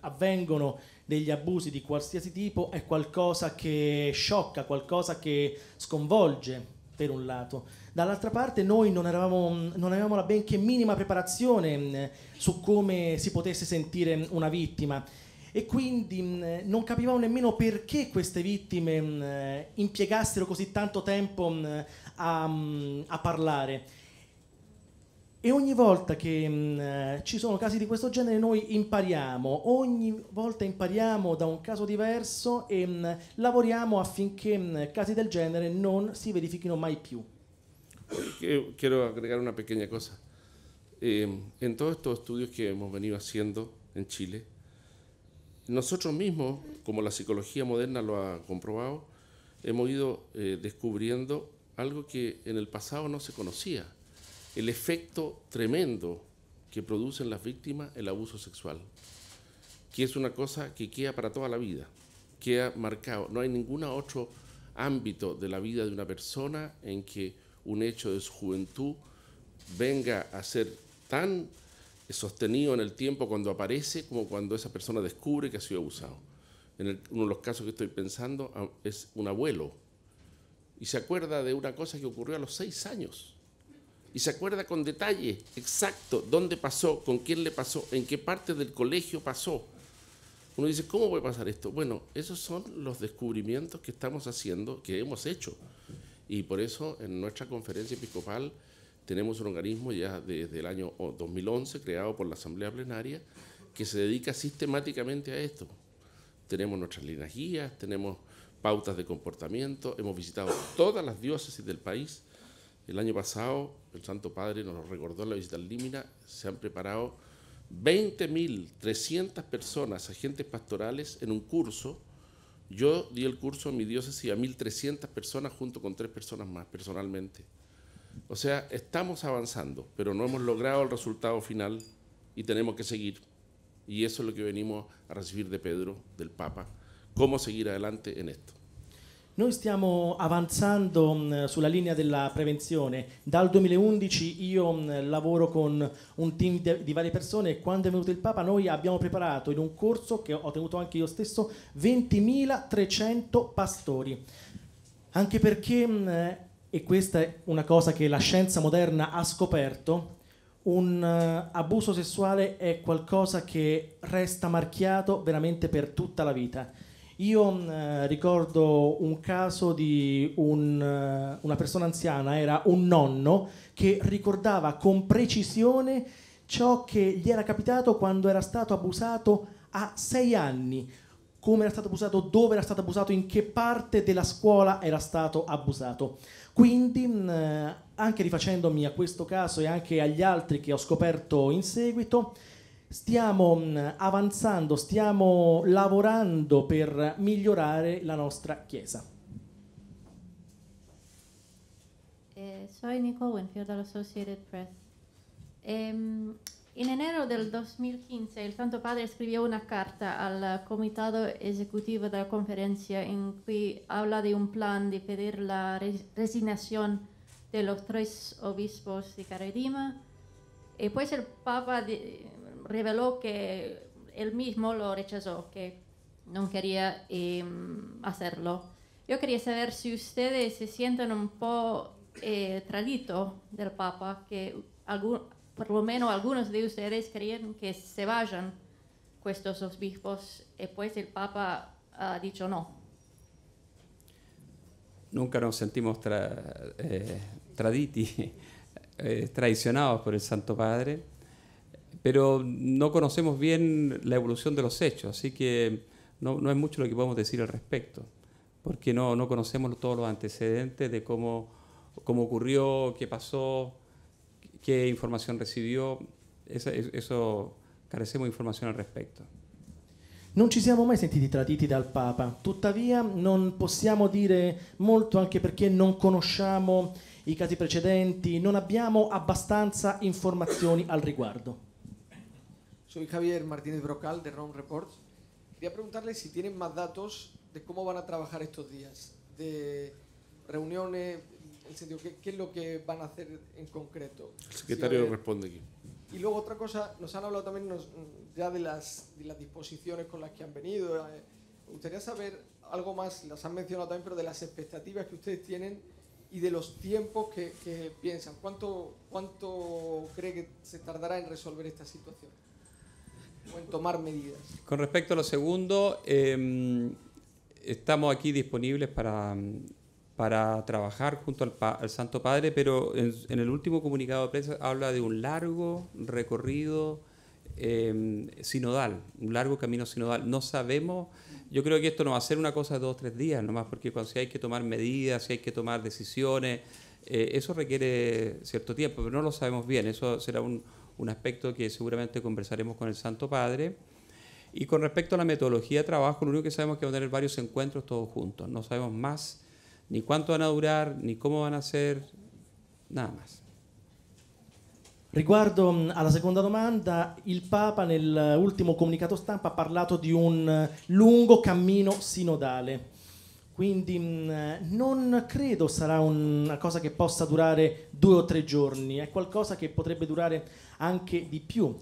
avvengono degli abusi di qualsiasi tipo è qualcosa che sciocca, qualcosa che sconvolge per un lato. Dall'altra parte noi non avevamo la benché minima preparazione su come si potesse sentire una vittima e quindi non capivamo nemmeno perché queste vittime impiegassero così tanto tempo a parlare. E ogni volta che ci sono casi di questo genere noi impariamo, ogni volta impariamo da un caso diverso e lavoriamo affinché casi del genere non si verifichino mai più. Quiero agregar una pequeña cosa. En todos estos estudios que hemos venido haciendo en Chile, nosotros mismos, como la psicología moderna lo ha comprobado, hemos ido descubriendo algo que en el pasado no se conocía. El efecto tremendo que producen las víctimas el abuso sexual, que es una cosa que queda para toda la vida, queda marcado. No hay ningún otro ámbito de la vida de una persona en que un hecho de su juventud venga a ser tan sostenido en el tiempo cuando aparece como cuando esa persona descubre que ha sido abusado. Uno de los casos que estoy pensando es un abuelo y se acuerda de una cosa que ocurrió a los 6 años. Y se acuerda con detalle exacto dónde pasó, con quién le pasó, en qué parte del colegio pasó. Uno dice, ¿cómo puede pasar esto? Bueno, esos son los descubrimientos que estamos haciendo, que hemos hecho. Y por eso en nuestra conferencia episcopal tenemos un organismo ya desde el año 2011, creado por la Asamblea Plenaria, que se dedica sistemáticamente a esto. Tenemos nuestras líneas guías, tenemos pautas de comportamiento, hemos visitado todas las diócesis del país. El año pasado, el Santo Padre nos recordó en la visita al Límina, se han preparado 20.300 personas, agentes pastorales, en un curso. Yo di el curso en mi diócesis a 1.300 personas junto con 3 personas más personalmente. O sea, estamos avanzando, pero no hemos logrado el resultado final y tenemos que seguir. Y eso es lo que venimos a recibir de Pedro, del Papa, cómo seguir adelante en esto. Noi stiamo avanzando sulla linea della prevenzione. Dal 2011 io lavoro con un team di varie persone e quando è venuto il Papa noi abbiamo preparato in un corso che ho tenuto anche io stesso 20.300 pastori. Anche perché, e questa è una cosa che la scienza moderna ha scoperto, un abuso sessuale è qualcosa che resta marchiato veramente per tutta la vita. Io ricordo un caso di una persona anziana, era un nonno che ricordava con precisione ciò che gli era capitato quando era stato abusato a 6 anni, come era stato abusato, dove era stato abusato, in che parte della scuola era stato abusato. Quindi, anche rifacendomi a questo caso e anche agli altri che ho scoperto in seguito, stiamo avanzando, stiamo lavorando per migliorare la nostra Chiesa. Soy Nicole Winfield dall'Associated Press. En enero del 2015 el Santo Padre escribió una carta al Comitato Ejecutivo de la Conferencia en que habla de un plan de pedir la resignación de los 3 obispos de Caradima. Y pues el Papa reveló que él mismo lo rechazó, que no quería hacerlo. Yo quería saber si ustedes se sienten un poco traditos del Papa, que por lo menos algunos de ustedes querían que se vayan estos obispos, y pues el Papa ha dicho no. Nunca nos sentimos traicionados por el Santo Padre, pero no conocemos bien la evolución de los hechos, así que no es mucho lo que podemos decir al respecto, porque no conocemos todos los antecedentes de cómo ocurrió, qué pasó, qué información recibió. Eso carecemos di informazione al respecto. Non ci siamo mai sentiti traditi dal Papa, tuttavia non possiamo dire molto anche perché non conosciamo i casi precedenti, non abbiamo abbastanza informazioni al riguardo. Soy Javier Martínez Brocal de Rome Reports. Quería preguntarle si tienen más datos de cómo van a trabajar estos días, de reuniones, en el sentido, ¿qué es lo que van a hacer en concreto? El secretario responde aquí. Y luego otra cosa, nos han hablado también ya de las disposiciones con las que han venido. Me gustaría saber algo más, las han mencionado también, pero de las expectativas que ustedes tienen y de los tiempos que piensan. ¿Cuánto cree que se tardará en resolver esta situación o en tomar medidas? Con respecto a lo segundo, estamos aquí disponibles para trabajar junto al Santo Padre, pero en el último comunicado de prensa habla de un largo recorrido sinodal, un largo camino sinodal. No sabemos, yo creo que esto no va a ser una cosa de 2 o 3 días nomás, porque si hay que tomar medidas, si hay que tomar decisiones, eso requiere cierto tiempo, pero no lo sabemos bien. Eso será un aspecto que seguramente conversaremos con el Santo Padre. Y con respecto a la metodología de trabajo, lo único que sabemos es que vamos a tener varios encuentros todos juntos. No sabemos más ni cuánto van a durar, ni cómo van a ser, nada más. Riguardo alla seconda domanda, il Papa nell'ultimo comunicato stampa ha parlato di un lungo cammino sinodale, quindi non credo sarà una cosa che possa durare 2 o 3 giorni, è qualcosa che potrebbe durare anche di più.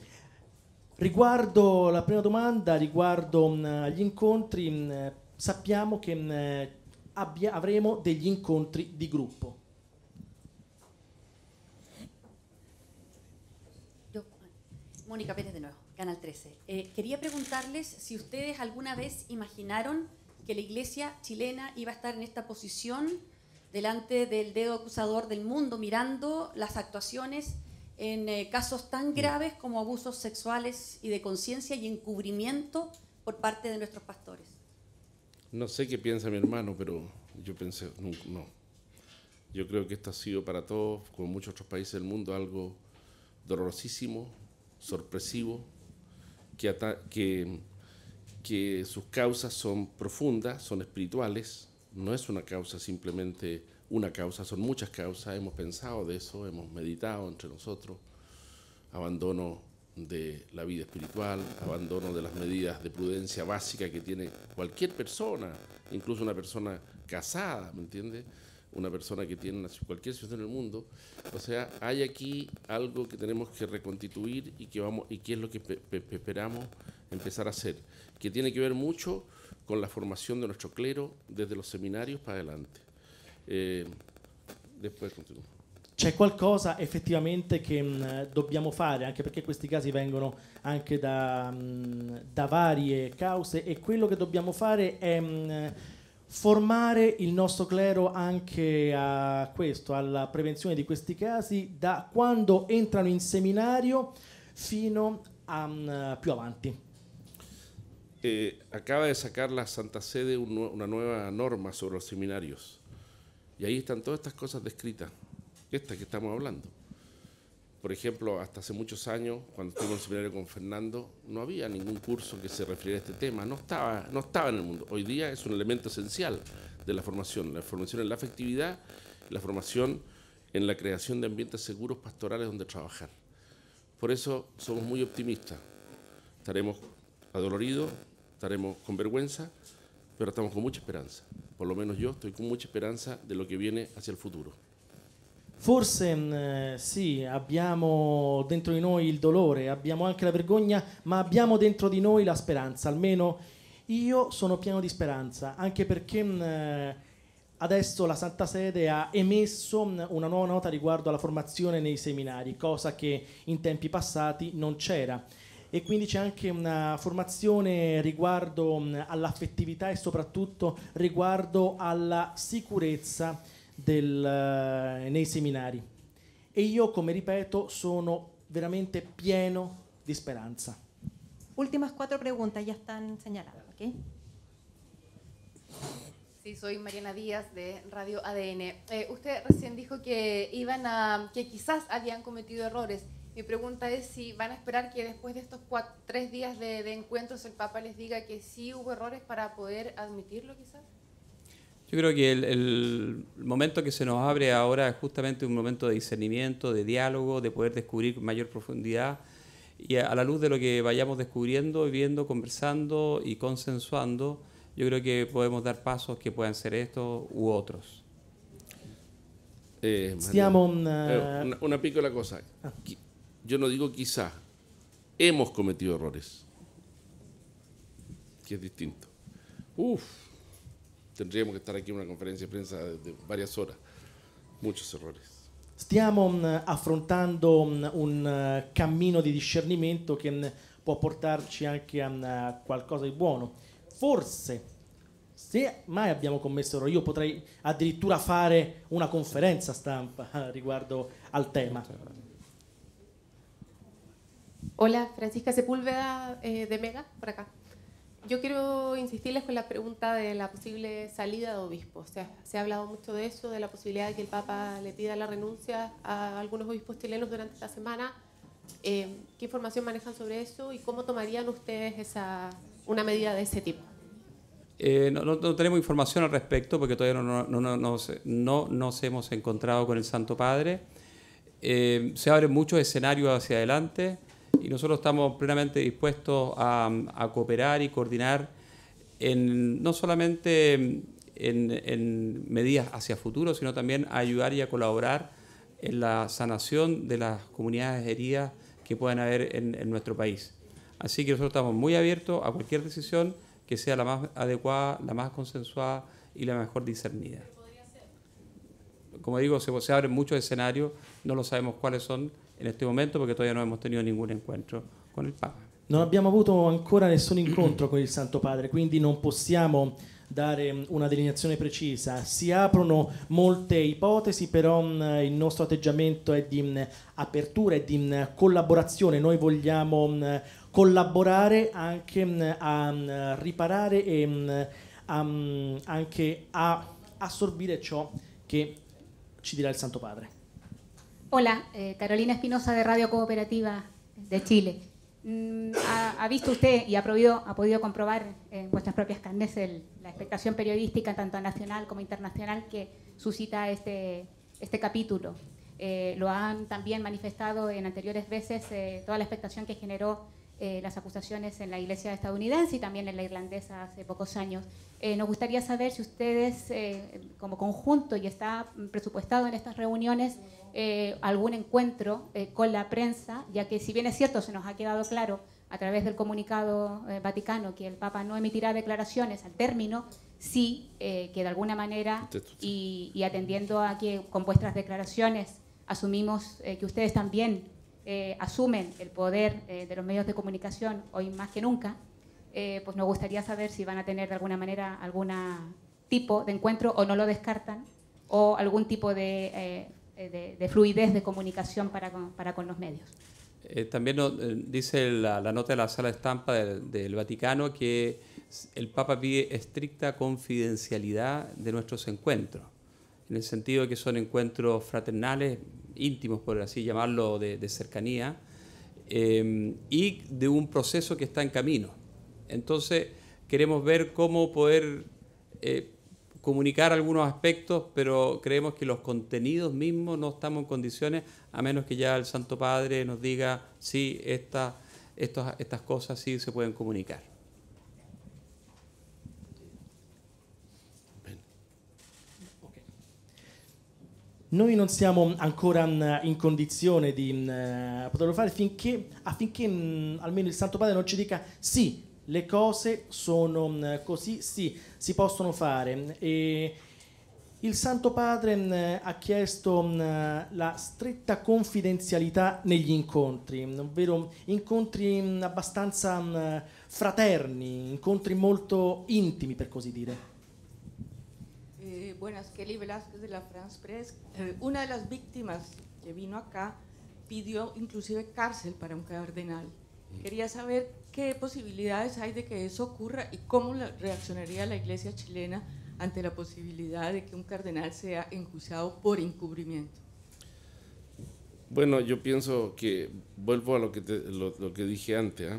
Riguardo la prima domanda, riguardo gli incontri, sappiamo che avremo degli incontri di gruppo. Mónica Pérez de nuevo, Canal 13. Quería preguntarles si ustedes alguna vez imaginaron que la Iglesia chilena iba a estar en esta posición delante del dedo acusador del mundo, mirando las actuaciones en casos tan graves como abusos sexuales y de conciencia y encubrimiento por parte de nuestros pastores. No sé qué piensa mi hermano, pero yo pensé, no. Yo creo que esto ha sido para todos, como muchos otros países del mundo, algo dolorosísimo, sorpresivo, que sus causas son profundas, son espirituales. No es una causa simplemente una causa, son muchas causas. Hemos pensado de eso, hemos meditado entre nosotros. Abandono de la vida espiritual, abandono de las medidas de prudencia básica que tiene cualquier persona, incluso una persona casada, ¿me entiende? Una persona que tiene cualquier situación en el mundo. O sea, hay aquí algo que tenemos que reconstituir y que es lo que esperamos empezar a hacer, que tiene que ver mucho con la formación de nuestro clero desde los seminarios para adelante. Después continuo. C'è qualcosa effettivamente che dobbiamo fare, anche perché questi casi vengono anche da varie cause, e quello che dobbiamo fare è formare il nostro clero anche a questo, alla prevenzione di questi casi, da quando entrano in seminario fino a più avanti. acaba de sacar la Santa Sede una nueva norma sobre los seminarios. Y ahí están todas estas cosas descritas, estas que estamos hablando. Por ejemplo, hasta hace muchos años, cuando estuve en el seminario con Fernando, no había ningún curso que se refiriera a este tema, no estaba en el mundo. Hoy día es un elemento esencial de la formación en la afectividad, la formación en la creación de ambientes seguros pastorales donde trabajar. Por eso somos muy optimistas. Estaremos adoloridos, estaremos con vergüenza, pero estamos con mucha esperanza. Por lo menos yo estoy con mucha esperanza de lo que viene hacia el futuro. Forse sì, abbiamo dentro di noi il dolore, abbiamo anche la vergogna, ma abbiamo dentro di noi la speranza. Almeno io sono pieno di speranza, anche perché adesso la Santa Sede ha emesso una nuova nota riguardo alla formazione nei seminari, cosa che in tempi passati non c'era. E quindi c'è anche una formazione riguardo all'affettività e soprattutto riguardo alla sicurezza nei seminari. E io, come ripeto, sono veramente pieno di speranza. Últimas 4 preguntas ya están señaladas, ¿ok? Sí, soy Mariana Díaz de Radio ADN. Usted recién dijo que que quizás habían cometido errores. Mi pregunta es si van a esperar que después de estos 3 días de encuentros el Papa les diga que sí hubo errores para poder admitirlo, quizás. Yo creo que el momento que se nos abre ahora es justamente un momento de discernimiento, de diálogo, de poder descubrir con mayor profundidad, y a la luz de lo que vayamos descubriendo, viendo, conversando y consensuando, yo creo que podemos dar pasos que puedan ser estos u otros. Una piccola cosa. Yo no digo quizá, hemos cometido errores, que es distinto. Tendríamos que estar aquí en una conferencia de prensa de varias horas. Muchos errores. Stiamo affrontando un cammino di discernimento che può portarci anche a qualcosa di buono. Forse, se mai abbiamo commesso errori, io potrei addirittura fare una conferenza stampa riguardo al tema. Hola, Francisca Sepúlveda de Mega, por acá. Yo quiero insistirles con la pregunta de la posible salida de obispos. Se ha hablado mucho de eso, de la posibilidad de que el Papa le pida la renuncia a algunos obispos chilenos durante esta semana. ¿Qué información manejan sobre eso y cómo tomarían ustedes una medida de ese tipo? No tenemos información al respecto porque todavía no nos hemos encontrado con el Santo Padre. Se abren muchos escenarios hacia adelante. Y nosotros estamos plenamente dispuestos a cooperar y coordinar no solamente en medidas hacia futuro, sino también a ayudar y a colaborar en la sanación de las comunidades heridas que puedan haber en nuestro país. Así que nosotros estamos muy abiertos a cualquier decisión que sea la más adecuada, la más consensuada y la mejor discernida. Como digo, se abren muchos escenarios, no lo sabemos cuáles son in questo momento perché todavía non abbiamo tenuto nessun incontro con il Papa. Non abbiamo avuto ancora nessun incontro con il Santo Padre, quindi non possiamo dare una delineazione precisa. Si aprono molte ipotesi, però il nostro atteggiamento è di apertura e di collaborazione. Noi vogliamo collaborare anche a riparare e anche a assorbire ciò che ci dirà il Santo Padre. Hola, Carolina Espinosa de Radio Cooperativa de Chile. ¿Ha visto usted y ha podido comprobar en vuestras propias carnes la expectación periodística, tanto nacional como internacional, que suscita este capítulo? Lo han también manifestado en anteriores veces toda la expectación que generó las acusaciones en la iglesia estadounidense y también en la irlandesa hace pocos años. Nos gustaría saber si ustedes, como conjunto, y está presupuestado en estas reuniones, algún encuentro con la prensa, ya que si bien es cierto, se nos ha quedado claro a través del comunicado vaticano que el Papa no emitirá declaraciones al término, sí que de alguna manera, y atendiendo a que con vuestras declaraciones asumimos que ustedes también asumen el poder de los medios de comunicación hoy más que nunca, pues nos gustaría saber si van a tener de alguna manera algún tipo de encuentro o no lo descartan, o algún tipo de fluidez de comunicación para con los medios. También dice la nota de la sala de estampa del Vaticano que el Papa pide estricta confidencialidad de nuestros encuentros, en el sentido de que son encuentros fraternales, íntimos, por así llamarlo, de cercanía, y de un proceso que está en camino. Entonces, queremos ver cómo poder comunicar algunos aspectos, pero creemos que los contenidos mismos no estamos en condiciones, a menos que ya el Santo Padre nos diga, sí, estas cosas sí se pueden comunicar. Noi non siamo ancora in condizione di poterlo fare affinché almeno il Santo Padre non ci dica sì, le cose sono così, sì, si possono fare. E il Santo Padre ha chiesto la stretta confidenzialità negli incontri, ovvero incontri abbastanza fraterni, incontri molto intimi, per così dire. Buenas, Kelly Velázquez de la France Press. Una de las víctimas que vino acá pidió inclusive cárcel para un cardenal. Quería saber qué posibilidades hay de que eso ocurra y cómo reaccionaría la Iglesia chilena ante la posibilidad de que un cardenal sea enjuiciado por encubrimiento. Bueno, yo pienso que, vuelvo a lo que dije antes,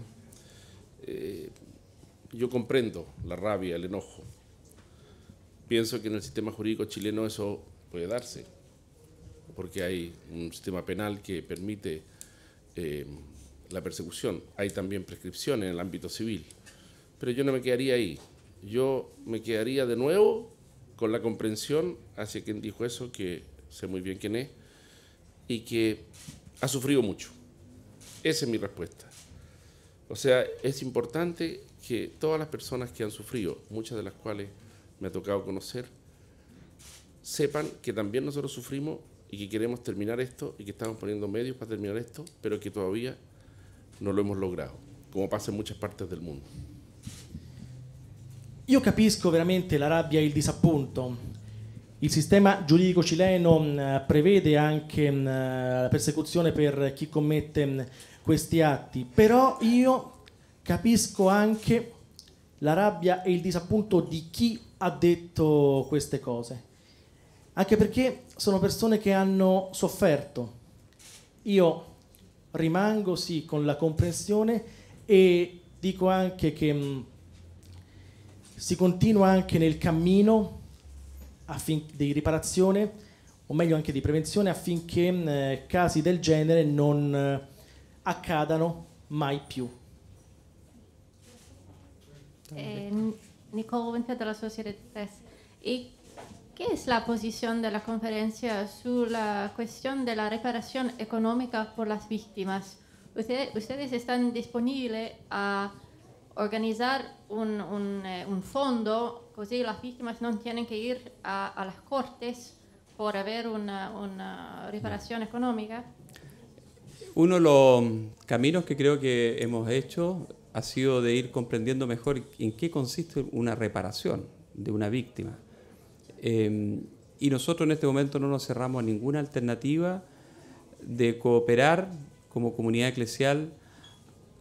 yo comprendo la rabia, el enojo. Pienso que en el sistema jurídico chileno eso puede darse, porque hay un sistema penal que permite la persecución. Hay también prescripción en el ámbito civil. Pero yo no me quedaría ahí. Yo me quedaría de nuevo con la comprensión hacia quien dijo eso, que sé muy bien quién es, y que ha sufrido mucho. Esa es mi respuesta. O sea, es importante que todas las personas que han sufrido, muchas de las cuales me ha tocado conocer, sepan que también nosotros sufrimos y que queremos terminar esto y que estamos poniendo medios para terminar esto, pero que todavía no lo hemos logrado, como pasa en muchas partes del mundo. Io capisco veramente la rabbia e il disappunto. Il sistema giuridico cileno prevede anche la persecuzione per chi commette questi atti, però io capisco anche la rabbia e il disappunto di chi ha detto queste cose, anche perché sono persone che hanno sofferto. Io rimango sì con la comprensione e dico anche che si continua anche nel cammino di riparazione, o meglio anche di prevenzione, affinché casi del genere non accadano mai più. Nicole Winter de la Sociedad Press. ¿Y qué es la posición de la conferencia sobre la cuestión de la reparación económica por las víctimas? ¿Ustedes están disponibles a organizar un fondo, así las víctimas no tienen que ir a las cortes por haber una reparación económica? Uno de los caminos que creo que hemos hecho ha sido de ir comprendiendo mejor en qué consiste una reparación de una víctima. Y nosotros en este momento no nos cerramos a ninguna alternativa de cooperar como comunidad eclesial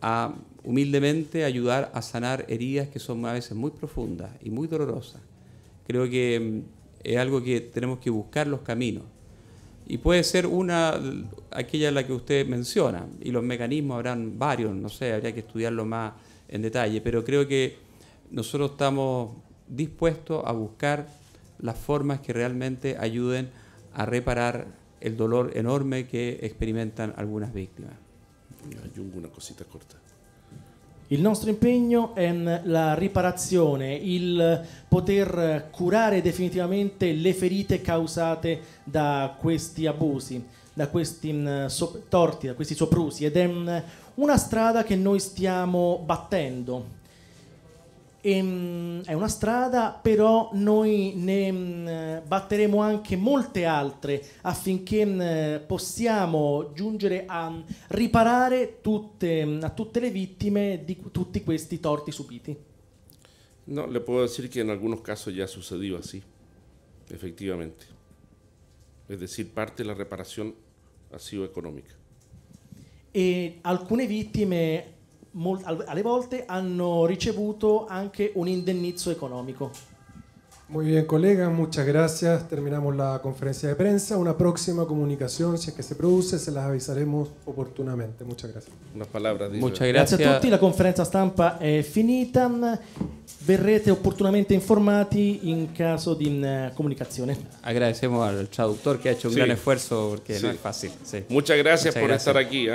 a humildemente ayudar a sanar heridas que son a veces muy profundas y muy dolorosas. Creo que es algo que tenemos que buscar los caminos. Y puede ser aquella la que usted menciona, y los mecanismos habrán varios, no sé, habría que estudiarlo más en detalle, pero creo que nosotros estamos dispuestos a buscar las formas que realmente ayuden a reparar el dolor enorme que experimentan algunas víctimas. Aggiungo una cosita corta. Il nostro impegno è la riparazione, il poter curare definitivamente le ferite causate da questi abusi, da questi torti, da questi soprusi, ed è una strada che noi stiamo battendo. È una strada, però noi ne batteremo anche molte altre affinché possiamo giungere a riparare a tutte le vittime di tutti questi torti subiti. No, le puedo decir que en algunos casos ya ha sucedido así, efectivamente. Es decir, parte de la reparación ha sido económica. e alcune vittime alle volte hanno ricevuto anche un indennizzo economico. Muy bien, colegas, muchas gracias. Terminamos la conferencia de prensa. Una próxima comunicación, si es que se produce, se las avisaremos oportunamente. Muchas gracias. Unas palabras. Muchas Grazie a tutti, la conferenza stampa è finita. Verrete opportunamente informati in caso di comunicazione. Agradecemos al traductor que ha hecho un Sí. gran esfuerzo porque Sí. no es fácil. Sí. Muchas gracias Muchas por gracias. estar aquí.